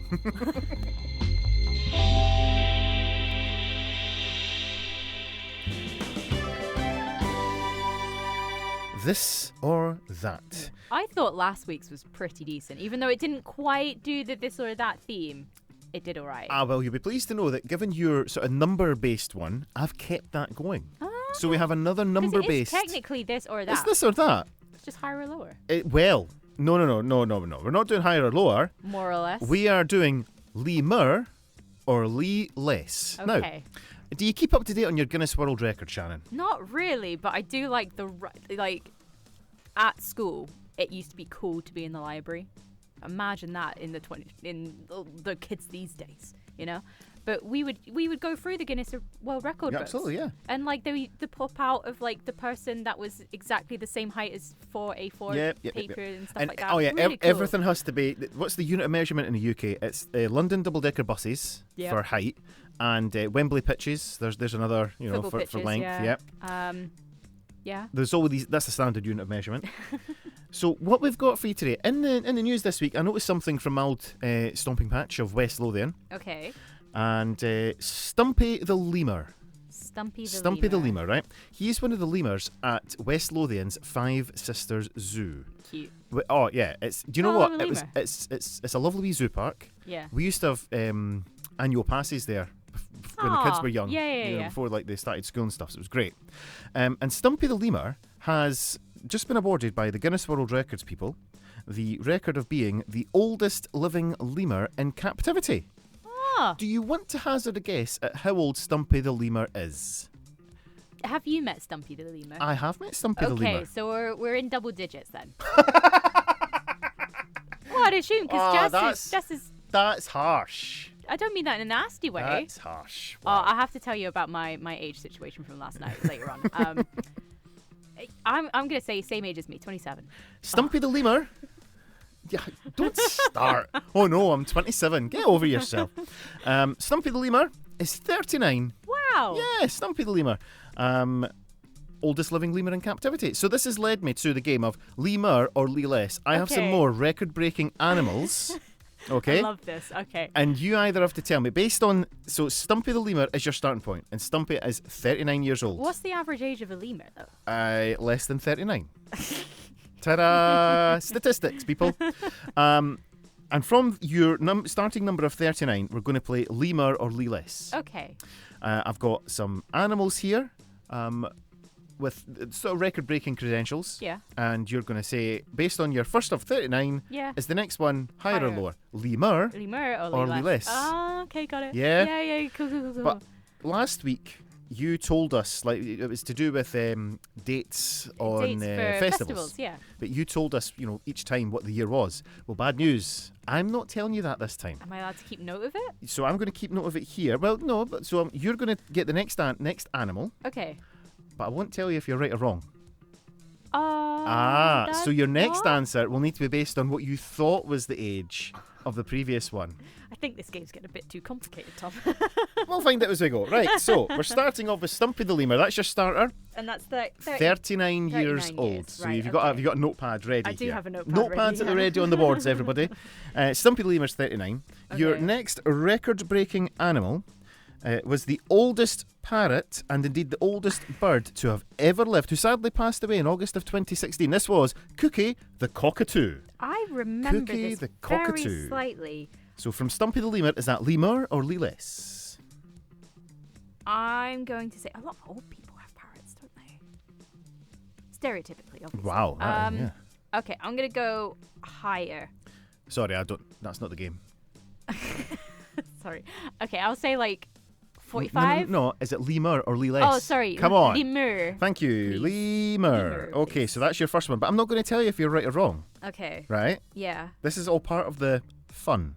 This or that. I thought last week's was pretty decent, even though it didn't quite do the this or that theme. It did all right. Well, you'll be pleased to know that given your sort of number-based one, I've kept that going. So we have another Because number-based. It's technically this or that. It's this or that. It's just higher or lower. Well, no. We're not doing higher or lower. More or less. We are doing Lemur or Lee less. Okay. Do you keep up to date on your Guinness World Record, Shannon? Not really, but I do like at school. It used to be cool to be in the library. Imagine that in the kids these days, you know. But we would go through the Guinness World Record books. Absolutely, yeah. And like they pop out of like the person that was exactly the same height as 4 A4 paper and stuff like that. Oh yeah, really cool. everything has to be. What's the unit of measurement in the UK? It's London double-decker buses for height, and Wembley pitches. There's another, you know, for length. Yeah. Yeah. There's all these. That's the standard unit of measurement. So what we've got for you today in the news this week, I noticed something from my old stomping patch of West Lothian. Okay. And Stumpy the Lemur. Stumpy the Lemur, right? He's one of the lemurs at West Lothian's Five Sisters Zoo. Cute. Oh yeah, do you know what? Lemur. It's a lovely wee zoo park. Yeah. We used to have annual passes there when the kids were young. Yeah. Before like they started school and stuff. So it was great. And Stumpy the Lemur has just been awarded by the Guinness World Records people the record of being the oldest living lemur in captivity. Do you want to hazard a guess at how old Stumpy the Lemur is? Have you met Stumpy the Lemur? I have met Stumpy the Lemur. Okay, so we're in double digits then. Well, I'd assume because Jess is... That's harsh. I don't mean that in a nasty way. That's harsh. Wow. I have to tell you about my age situation from last night later on. I'm going to say same age as me, 27. Stumpy the Lemur... Yeah, don't start. Oh no, I'm 27. Get over yourself. Stumpy the Lemur is 39. Wow. Yeah, Stumpy the Lemur. Oldest living lemur in captivity. So this has led me to the game of lemur or less. I have some more record-breaking animals. Okay. I love this. Okay. And you either have to tell me based on... So Stumpy the Lemur is your starting point, and Stumpy is 39 years old. What's the average age of a lemur, though? Less than 39. Ta-da! Statistics, people. And from your starting number of 39, we're going to play lemur or less. Okay. I've got some animals here with sort of record-breaking credentials. Yeah. And you're going to say, based on your first of 39, is the next one higher or lower? Lemur or less? Oh, okay, got it. Yeah? Yeah, cool. But last week... You told us, like, it was to do with dates on festivals. Yeah. But you told us, you know, each time what the year was. Well, bad news. I'm not telling you that this time. Am I allowed to keep note of it? So I'm going to keep note of it here. Well, no, but so you're going to get the next animal. Okay. But I won't tell you if you're right or wrong. So your next answer will need to be based on what you thought was the age of the previous one. I think this game's getting a bit too complicated, Tom. We'll find out as we go. Right, so we're starting off with Stumpy the Lemur. That's your starter. And that's 39 years old. So right, have you got a notepad ready? I do have a notepad Notepads ready. at the ready on the boards, everybody. Stumpy the Lemur's 39. Okay. Your next record-breaking animal was the oldest parrot and indeed the oldest bird to have ever lived, who sadly passed away in August of 2016. This was Cookie the Cockatoo. I remember Cookie this the Cockatoo. very slightly. So from Stumpy the Lemur, is that lemur or less? I'm going to say a lot of old people have parrots, don't they? Stereotypically, obviously. Wow. Yeah. Okay, I'm going to go higher. Sorry, that's not the game. Sorry. Okay, I'll say like 45? No, is it lemur or less? Oh, sorry. Come on. Lemur. Thank you. Lemur. Okay, please. so that's your first one, but I'm not going to tell you if you're right or wrong. Okay. Right? Yeah. This is all part of the fun.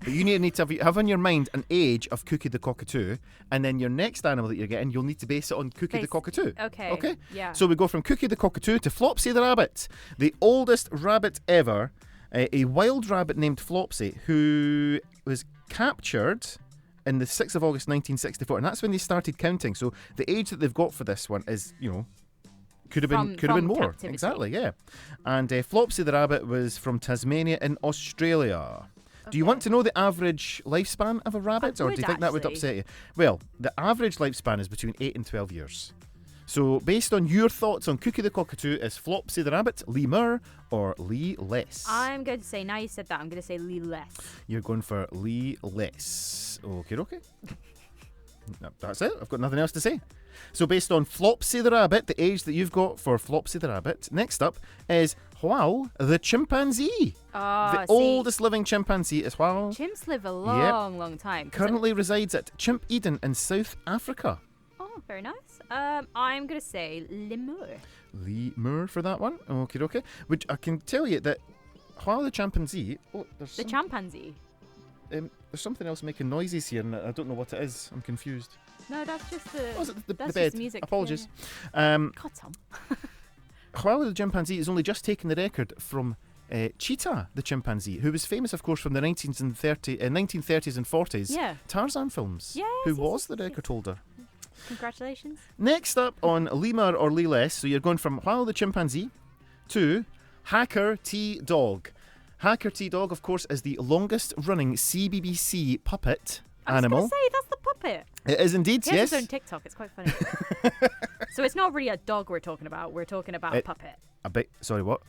But you need to have in your mind an age of Cookie the Cockatoo, and then your next animal that you're getting, you'll need to base it on Cookie the Cockatoo. Okay. Okay? Yeah. So we go from Cookie the Cockatoo to Flopsy the Rabbit, the oldest rabbit ever, a wild rabbit named Flopsy, who was captured in the 6th of August 1964, and that's when they started counting. So the age that they've got for this one is, you know, could have been more. Captivity. Exactly, yeah. And Flopsy the Rabbit was from Tasmania in Australia. Do you want to know the average lifespan of a rabbit, or do you think that would upset you? Well, the average lifespan is between 8 and 12 years. So, based on your thoughts on Cookie the Cockatoo, is Flopsy the Rabbit lemur or less? I'm going to say, now you said that, I'm going to say less. You're going for less. Okay. That's it. I've got nothing else to say. So, based on Flopsy the Rabbit, the age that you've got for Flopsy the Rabbit, next up is Huao the chimpanzee. The oldest living chimpanzee is Huao. Chimps live a long time. Currently resides at Chimp Eden in South Africa. Oh, very nice. I'm going to say Lemur. Lemur for that one. Okay. Which I can tell you that Huao the chimpanzee... Oh, there's chimpanzee? There's something else making noises here, and I don't know what it is. I'm confused. No, that's just the... Oh, is it the that's bed? Just music. Apologies. Yeah. God, Tom. Huao the chimpanzee has only just taken the record from Cheetah the chimpanzee, who was famous, of course, from the 1930s and 40s Tarzan films. Who was the record holder. Congratulations. Next up on Lemur or Leless, so you're going from Huao the chimpanzee to Hacker T Dog. Hacker T Dog, of course, is the longest running CBBC puppet animal. I was going to say, that's the puppet. It is indeed, He has yes. his own TikTok, it's quite funny. So it's not really a dog we're talking about a puppet. Sorry, what?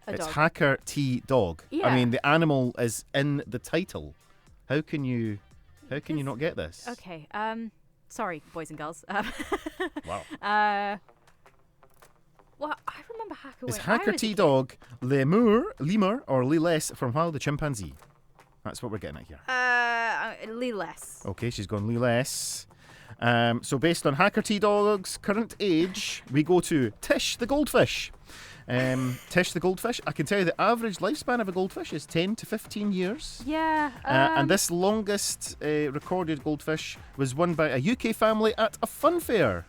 It's dog. Hacker T Dog. Yeah. I mean, the animal is in the title. How can you not get this? Okay, sorry, boys and girls. Wow. Well, I remember Hacker. Is Hacker T Dog Lemur, or Leless from Huao the chimpanzee? That's what we're getting at here. Leless. Okay, she's gone Leless. So based on Hacker T Dog's current age, we go to Tish the goldfish. Tish the goldfish. I can tell you the average lifespan of a goldfish is 10 to 15 years. Yeah. And this longest recorded goldfish was won by a UK family at a fun fair.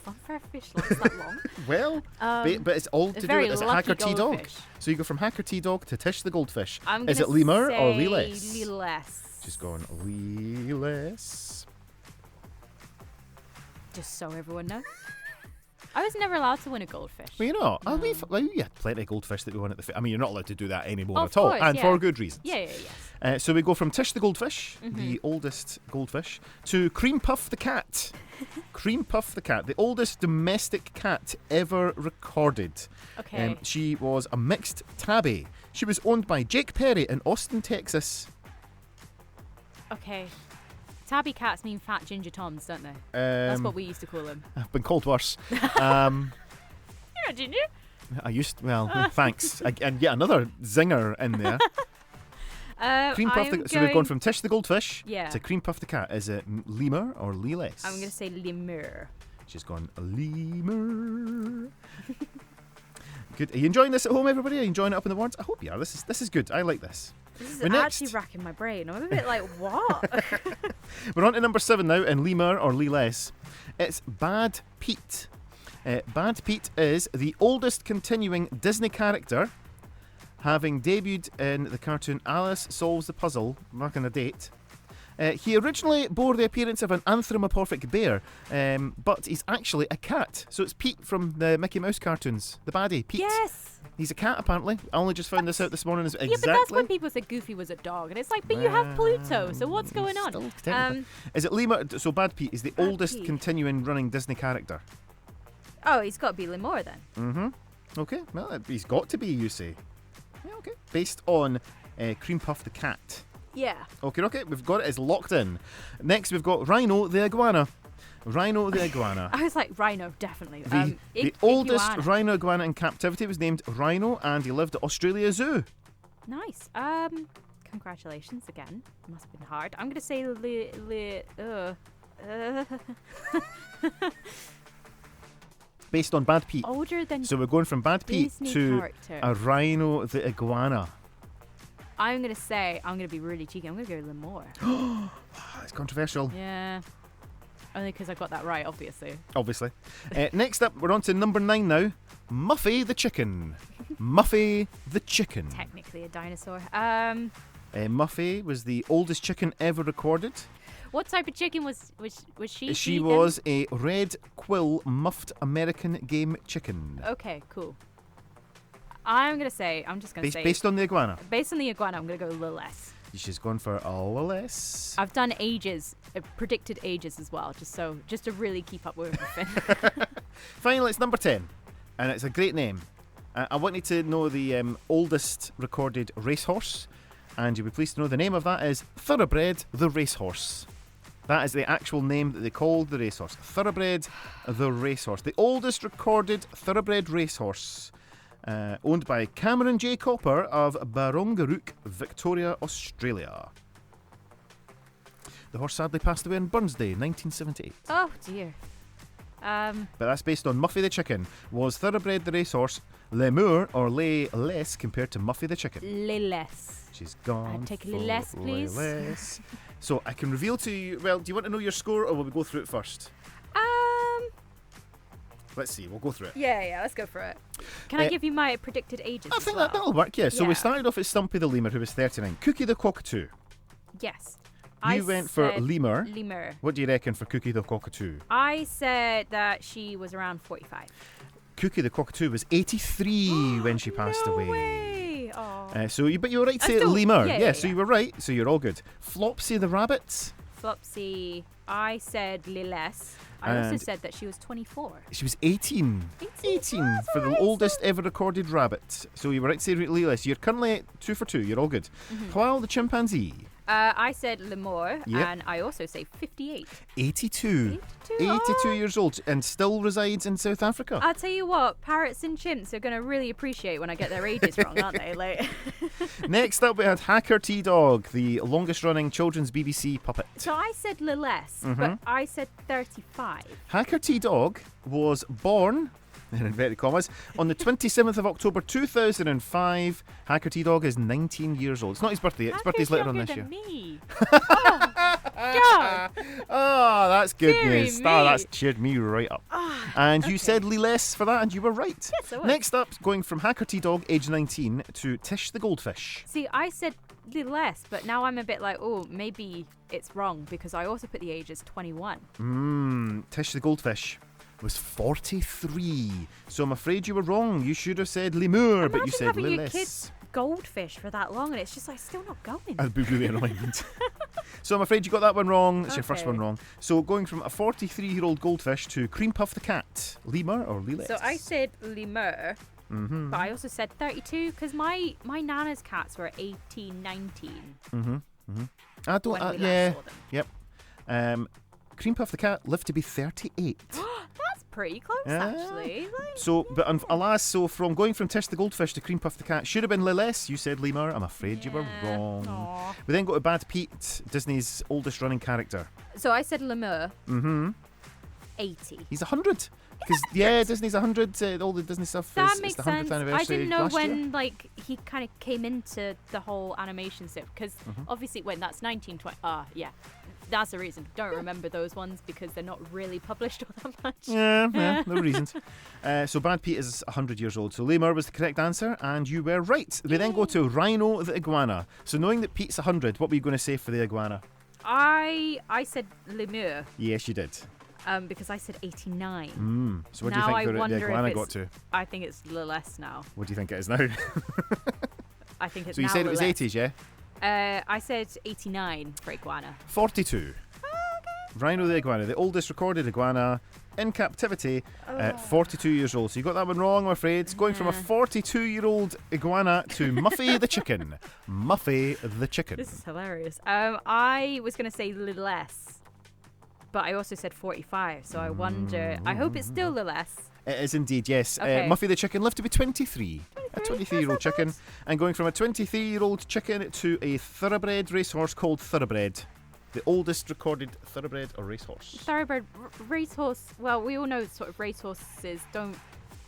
Funfair fish lasts that long? Well, but it's all to do with Hacker T Dog. Goldfish. So you go from Hacker T Dog to Tish the goldfish. Is it Lemur or Leless? Leless. She's gone Leless. Just so everyone knows. I was never allowed to win a goldfish. Well, you know, No. we had plenty of goldfish that we won at the fair. I mean, you're not allowed to do that anymore Of at all, course, and yeah. for good reasons. Yeah. So we go from Tish the goldfish, the oldest goldfish, to Cream Puff the cat. Cream Puff the cat, the oldest domestic cat ever recorded. Okay. She was a mixed tabby. She was owned by Jake Perry in Austin, Texas. Okay. Tabby cats mean fat ginger toms, don't they? That's what we used to call them. I've been called worse. You're not ginger. Thanks. And yet another zinger in there. Cream Puff so we've gone from Tish the goldfish to Cream Puff the cat. Is it Lemur or Leless? I'm going to say Lemur. She's gone Lemur. Good. Are you enjoying this at home, everybody? Are you enjoying it up in the wards? I hope you are. This is good. I like this. This is actually racking my brain. I'm a bit like, what? We're on to number 7 now in Lemur or Leless. It's Bad Pete. Bad Pete is the oldest continuing Disney character, having debuted in the cartoon Alice Solves the Puzzle, marking a date. He originally bore the appearance of an anthropomorphic bear, but he's actually a cat. So it's Pete from the Mickey Mouse cartoons, the baddie, Pete. Yes. He's a cat, apparently. I only just found this out this morning. Exactly. Yeah, but that's when people said Goofy was a dog, and it's like, but you have Pluto, so what's going on? Is it Lemur? So Bad Pete is the oldest Pete. continuing running Disney character. Oh, he's got to be Lemur then. Mm-hmm. Okay, well, he's got to be, you say. Yeah, okay. Based on Cream Puff the cat. Yeah. Okay, we've got it as locked in. Next, we've got Rhino the iguana. Rhino the iguana. I was like, Rhino, definitely. The oldest rhino iguana in captivity was named Rhino, and he lived at Australia Zoo. Nice. Congratulations again. Must have been hard. I'm going to say Based on Bad Pete. older than So we're going from Bad Pete Disney to character. a Rhino the iguana. I'm going to be really cheeky. I'm going to go Lemur. It's controversial. Yeah. Only because I got that right, obviously. Obviously. Next up, we're on to number 9 now. Muffy the chicken. Muffy the chicken. Technically a dinosaur. Muffy was the oldest chicken ever recorded. What type of chicken was she? She was a red quill muffed American game chicken. Okay, cool. I'm just going to say... Based on the iguana? Based on the iguana, I'm going to go Lilith. She's gone for Lilith. I've done ages, predicted ages as well, just to really keep up with everything. Finally, it's number 10, and it's a great name. I want you to know the oldest recorded racehorse, and you'll be pleased to know the name of that is Thoroughbred the Racehorse. That is the actual name that they called the racehorse. Thoroughbred the Racehorse. The oldest recorded thoroughbred racehorse Owned by Cameron J. Copper of Barongarook, Victoria, Australia. The horse sadly passed away on Burns Day, 1978. Oh dear. But that's based on Muffy the Chicken. Was Thoroughbred the racehorse Lemur or lay less compared to Muffy the Chicken? Lay less. She's gone. I'd take a for little less, please. less. So I can reveal to you. Well, do you want to know your score, or will we go through it first? Let's see. We'll go through it. Yeah, let's go for it. Can I give you my predicted ages? I think that'll work. Yeah. So we started off at Stumpy the Lemur, who was 39. Cookie the Cockatoo. Yes. You went for Lemur. Lemur. What do you reckon for Cookie the Cockatoo? I said that she was around 45. Cookie the Cockatoo was 83 when she passed away. No way. Oh. But you were right to say Lemur. So you were right. So you're all good. Flopsy the Rabbit. Flopsy. I said Liless. I also said that she was 24. She was 18. 18 for the oldest ever recorded rabbit. So you were right to say Liless. You're currently 2 for 2. You're all good. Koala the Chimpanzee. I said Lemur, and I also say 58. 82. 82 years old and still resides in South Africa. I'll tell you what, parrots and chimps are going to really appreciate when I get their ages wrong, aren't they? Like. Next up, we had Hacker T-Dog, the longest-running children's BBC puppet. So I said Liless, but I said 35. Hacker T-Dog was born, in inverted commas, on the 27th of October 2005. Hacker T-Dog is 19 years old. It's not his birthday. His birthday's later on this year. Me. Oh, God. Oh, that's good Deary news. me. Oh, that's cheered me right up. And you said Liless for that, and you were right. Yes, I was. Next up, going from Hacker T-Dog, age 19, to Tish the Goldfish. See, I said Liless, but now I'm a bit like, oh, maybe it's wrong because I also put the age as 21. Tish the Goldfish was 43. So I'm afraid you were wrong. You should have said Lemur, but you said having your Liless. kids goldfish for that long and it's just like still not going. That'd be really annoying. So I'm afraid you got that one wrong. It's your first Okay. one wrong. So going from a 43-year-old goldfish to Cream Puff the Cat. Lemur or Liless? So I said Lemur, but I also said 32 because my nana's cats were 18, 19 I don't. when we yeah. last saw them. Yep. Cream Puff the Cat lived to be 38. That's pretty close, actually. Like, So, but alas, so from going from Tish the Goldfish to Cream Puff the Cat should have been Liless. You said Lemur. I'm afraid you were wrong. Aw. We then go to Bad Pete, Disney's oldest running character. So I said Lemur. 80. He's 100. Because Disney's 100. All the Disney stuff That is makes the 100th sense. anniversary. I didn't know last when year. like he kind of came into the whole animation stuff because obviously when that's 1920. Yeah. That's the reason. Don't remember those ones because they're not really published all that much. Yeah, no reasons. So Bad Pete is 100 years old. So Lemur was the correct answer, and you were right. We then go to Rhino the Iguana. So knowing that Pete's 100, what were you going to say for the iguana? I said Lemur Yes, you did. because I said 89. So what do you Now think I the wonder iguana if got it's, to? I think it's less now. What do you think it is now? I think it's So you now said it was less. 80s, yeah? I said 89 for iguana. 42. Rhino the Iguana, the oldest recorded iguana in captivity at 42 years old. So you got that one wrong, I'm afraid. Going from a 42-year-old iguana to Muffy the Chicken. Muffy the Chicken. This is hilarious. I was going to say less, but I also said 45. So I wonder. I hope it's still less. It is indeed, yes. Okay. Muffy the Chicken lived to be 23. A 23-year-old chicken. And going from a 23-year-old chicken to a thoroughbred racehorse called Thoroughbred. The oldest recorded thoroughbred or racehorse. Thoroughbred racehorse. Well, we all know sort of racehorses don't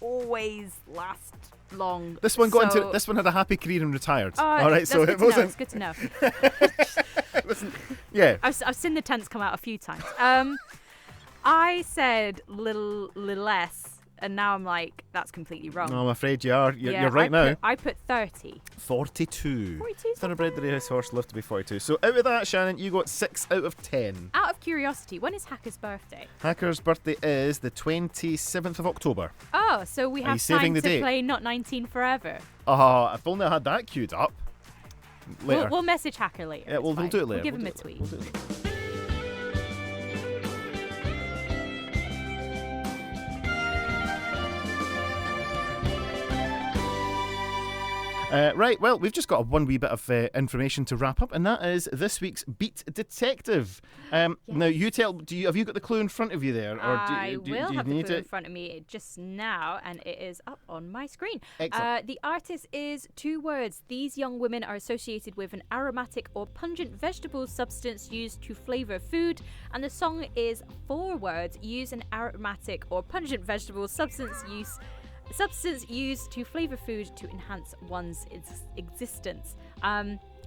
always last long. This one got so- into. This one had a happy career and retired. Oh, All right, that's so good it to know. wasn't. It's good to know. It wasn't. Yeah. I've seen the tents come out a few times. I said little less, and now I'm like, that's completely wrong. No, I'm afraid you are. You're, Yeah, you're right now. I put 30. 42. 42 's Thoroughbred racehorse lived to be 42. So out of that, Shannon, you got 6 out of 10. Out of curiosity, when is Hacker's birthday? Hacker's birthday is the 27th of October. Oh, so we you have saving time the to date? play Not 19 Forever. Oh, if only I had that queued up. Later. We'll message Hacker later. Yeah, it's we'll fine. do it later. We'll give We'll him a do it tweet. later. We'll do it later. Right, well, we've just got one wee bit of information to wrap up, and that is this week's Beat Detective. Now, you tell, have you got the clue in front of you there? Or I do will you have the need clue it? in front of me just now, and it is up on my screen. Excellent. The artist is 2 words. These young women are associated with an aromatic or pungent vegetable substance used to flavour food, and the song is 4 words. Use an aromatic or pungent vegetable substance used to flavour food to enhance one's existence.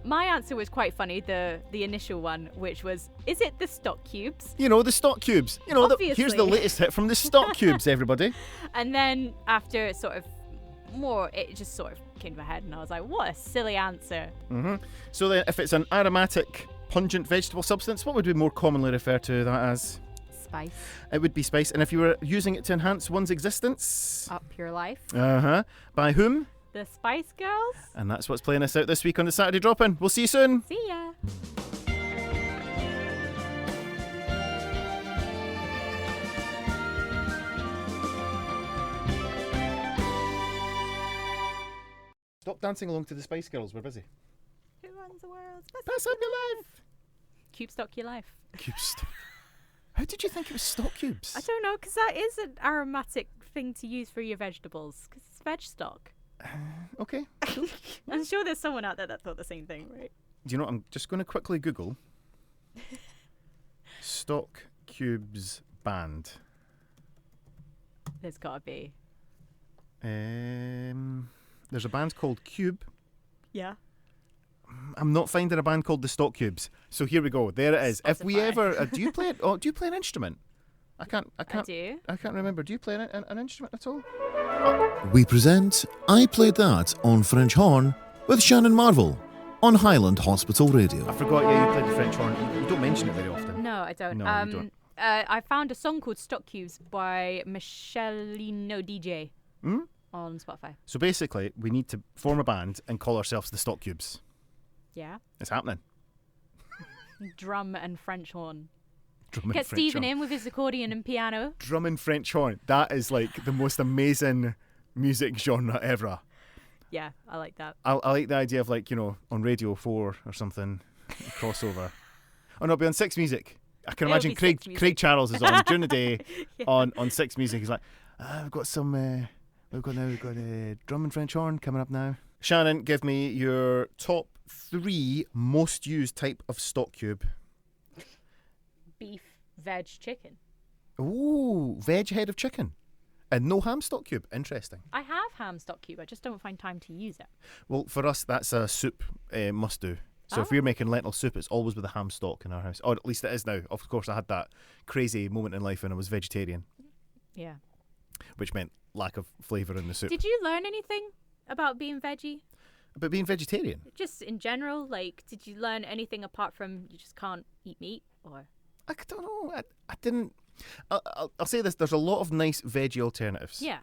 My answer was quite funny, the initial one, which was, is it the stock cubes? You know, the stock cubes. You know, here's the latest hit from the stock cubes, everybody. And then after sort of more, it just sort of came to my head, and I was like, what a silly answer. Mm-hmm. So then, if it's an aromatic, pungent vegetable substance, what would we more commonly refer to that as? Spice. It would be spice. And if you were using it to enhance one's existence? Up your life. By whom? The Spice Girls. And that's what's playing us out this week on the Saturday Drop-In. We'll see you soon. See ya. Stop dancing along to the Spice Girls. We're busy. Who runs the world? That's up your life. Cube stock your life. Cube stock. How did you think it was stock cubes? I don't know, because that is an aromatic thing to use for your vegetables, because it's veg stock. Okay. I'm sure there's someone out there that thought the same thing, right? Do you know what? I'm just going to quickly Google stock cubes band. There's got to be. There's a band called Cube. Yeah. I'm not finding a band called the Stock Cubes. So here we go. There it is. Spotify. If we ever do you play it? Oh, do you play an instrument? I can't. I do. I can't remember. Do you play an instrument at all? We present I Played That on French Horn with Shannon Marvel on Highland Hospital Radio. I forgot. Yeah, you played the French horn. You don't mention it very often. No, I don't. No, you don't. I found a song called Stock Cubes by Michelino DJ on Spotify. So basically, we need to form a band and call ourselves the Stock Cubes. Yeah. It's happening. Drum and French horn. Drum Get and French Stephen horn. in with his accordion and piano. Drum and French horn. That is like the most amazing music genre ever. Yeah, I like that. I like the idea of, like, you know, on Radio 4 or something, crossover. Oh no, it'll be on Six Music. I can It'll imagine be Craig Six Music. Craig Charles is on during the day Yeah. on Six Music. He's like, we've got some, we've got drum and French horn coming up now. Shannon, give me your top 3 most used type of stock cube. Beef, veg, chicken. Ooh, veg head of chicken. And no ham stock cube. Interesting. I have ham stock cube. I just don't find time to use it. Well, for us, that's a soup must do. So if we're making lentil soup, it's always with a ham stock in our house. Or at least it is now. Of course, I had that crazy moment in life when I was vegetarian, Yeah. which meant lack of flavour in the soup. Did you learn anything about being veggie? But being vegetarian, Just in general, like, did you learn anything apart from you just can't eat meat? Or I don't know. I didn't. I'll say this. There's a lot of nice veggie alternatives. yeah,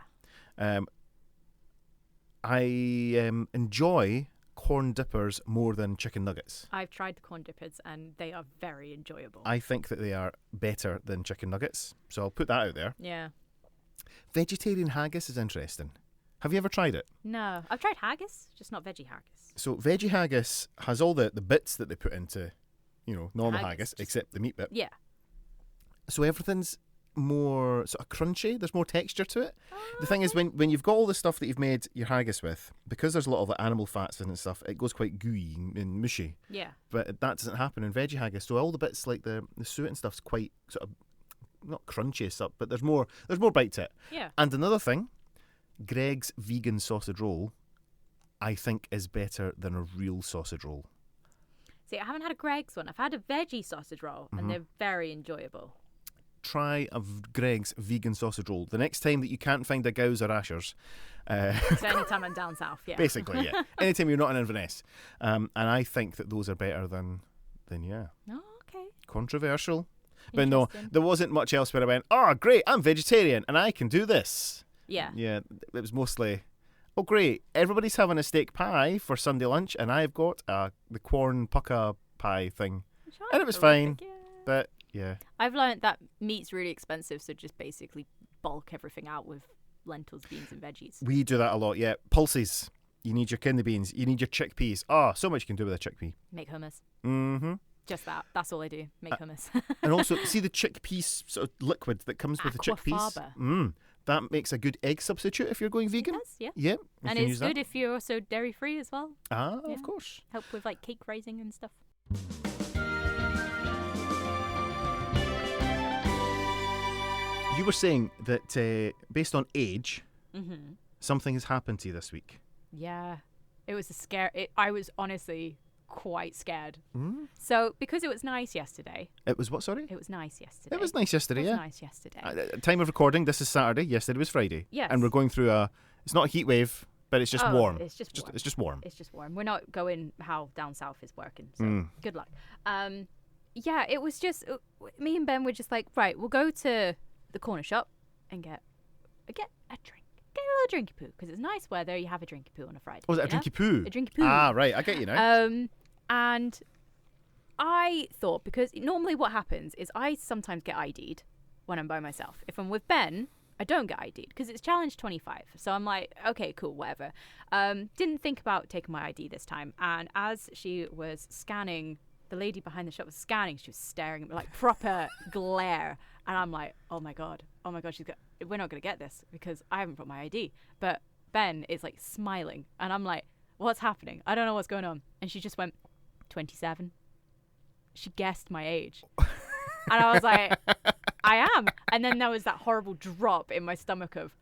I enjoy corn dippers more than chicken nuggets. I've tried the corn dippers and they are very enjoyable. I think that they are better than chicken nuggets. So I'll put that out there. Yeah. Vegetarian haggis is interesting. Have you ever tried it? No, I've tried haggis, just not veggie haggis. So veggie haggis has all the bits that they put into, you know, normal Haggis, haggis, just- except the meat bit. Yeah. So everything's more sort of crunchy. There's more texture to it. The thing is, when you've got all the stuff that you've made your haggis with, because there's a lot of like, animal fats in it and stuff, it goes quite gooey and mushy. Yeah. But that doesn't happen in veggie haggis. So all the bits like the suet and stuff's quite sort of not crunchy as such, but there's more bite to it. Yeah. And another thing, Greg's vegan sausage roll, I think, is better than a real sausage roll. See, I haven't had a Greg's one. I've had a veggie sausage roll, and they're very enjoyable. Try Greg's vegan sausage roll. The next time that you can't find a Gow's or Asher's, So anytime I'm down south, yeah. basically, yeah. Anytime you're not in Inverness. And I think that those are better than yeah. Oh, okay. Controversial. But no, Interesting. there wasn't much else where I went, oh, great, I'm vegetarian and I can do this. Yeah. Yeah, it was mostly, oh, great, everybody's having a steak pie for Sunday lunch and I've got the corn pucka pie thing. And it was fine. Yeah. But, yeah. I've learned that meat's really expensive, so just basically bulk everything out with lentils, beans, and veggies. We do that a lot, yeah. Pulses. You need your kidney beans. You need your chickpeas. Oh, so much you can do with a chickpea. Make hummus. Mm-hmm. Just that. That's all I do. Make hummus. And also, see the chickpea sort of liquid that comes with the chickpeas? Aquafaba. That makes a good egg substitute if you're going vegan. Yes, yeah. Yeah. you And can it's use that. good if you're also dairy-free as well. Ah, Yeah. of course. Help with like cake raising and stuff. You were saying that based on age, Mm-hmm. something has happened to you this week. Yeah. It was a scare. I was honestly quite scared. Mm? So, because it was nice yesterday. It was what, sorry? It was nice yesterday. It was nice yesterday, It was yeah. nice yesterday. Time of recording, this is Saturday. Yesterday was Friday. Yes. And we're going through it's not a heat wave, but it's just warm. It's just warm. It's just warm. It's just warm. We're not going how down south is working. So Mm. good luck. Yeah, it was just me and Ben were just like, right, we'll go to the corner shop and get a drink. Get a little drinky poo because it's nice weather. You have a drinky poo on a Friday. Was it a you know? drinky poo? A drinky poo. Ah, right. I get you now. And I thought, because normally what happens is I sometimes get ID'd when I'm by myself. If I'm with Ben, I don't get ID'd because it's challenge 25. So I'm like, okay, cool, whatever. Didn't think about taking my ID this time. And as she was scanning, the lady behind the shop was scanning, she was staring at me like proper glare. And I'm like, oh my God, we're not going to get this because I haven't brought my ID. But Ben is like smiling. And I'm like, what's happening? I don't know what's going on. And she just went, 27. She guessed my age. And I was like, I am. And then there was that horrible drop in my stomach of,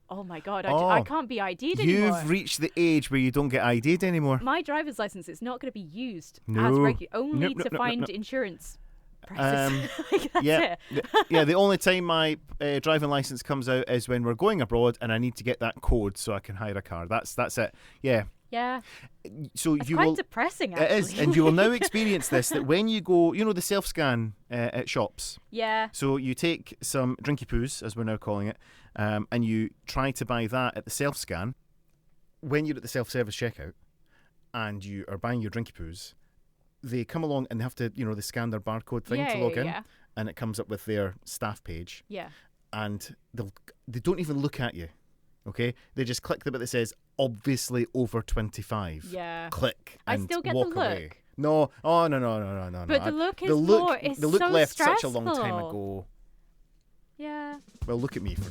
oh my God, I can't be ID'd anymore. You've reached the age where you don't get ID'd anymore. My driver's license is not going to be used No. as regular, only Nope, to nope, find nope. insurance prices. Like, that's yeah, it. the only time my driving license comes out is when we're going abroad and I need to get that code so I can hire a car. That's it. Yeah. Yeah. So It's you quite will. depressing, actually. It is, and you will now experience this. That when you go, the self-scan at shops. Yeah. So you take some drinky poos, as we're now calling it, and you try to buy that at the self-scan. When you're at the self-service checkout, and you are buying your drinky poos, they come along and they have to, they scan their barcode thing to log in, and it comes up with their staff page. Yeah. And they don't even look at you. Okay, they just click the bit that says obviously over 25. Yeah. Click. And I still get walk the look. Away. No. Oh no. But the look is the look, more. It's the look so left stressful. such a long time ago. Yeah. Well, look at me for.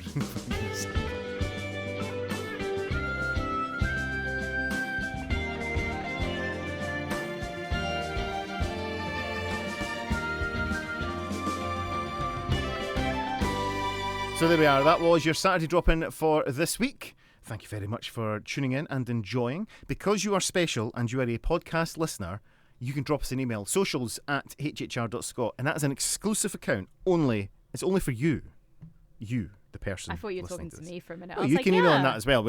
So there we are. That was your Saturday drop-in for this week. Thank you very much for tuning in and enjoying. Because you are special and you are a podcast listener, you can drop us an email, socials@hhr.scot, and that is an exclusive account only. It's only for you, the person. I thought you were talking listening to this. me for a minute. I Well, was you like, can email yeah. on that as well.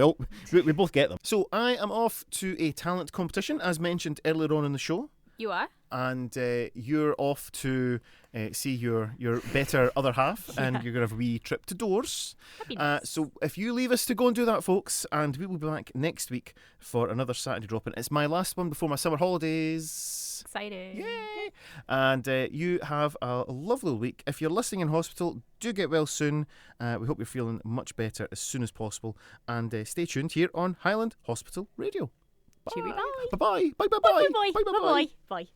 We both get them. So I am off to a talent competition, as mentioned earlier on in the show. You are? And you're off to see your better other half, and you're going to have a wee trip to Doors. That'd be nice. So if you leave us to go and do that, folks, and we will be back next week for another Saturday drop-in. It's my last one before my summer holidays. Exciting. Yay! And you have a lovely week. If you're listening in hospital, do get well soon. We hope you're feeling much better as soon as possible. And stay tuned here on Highland Hospital Radio. Cheery bye. Bye-bye. Bye-bye. Bye bye. Bye-bye. Bye bye.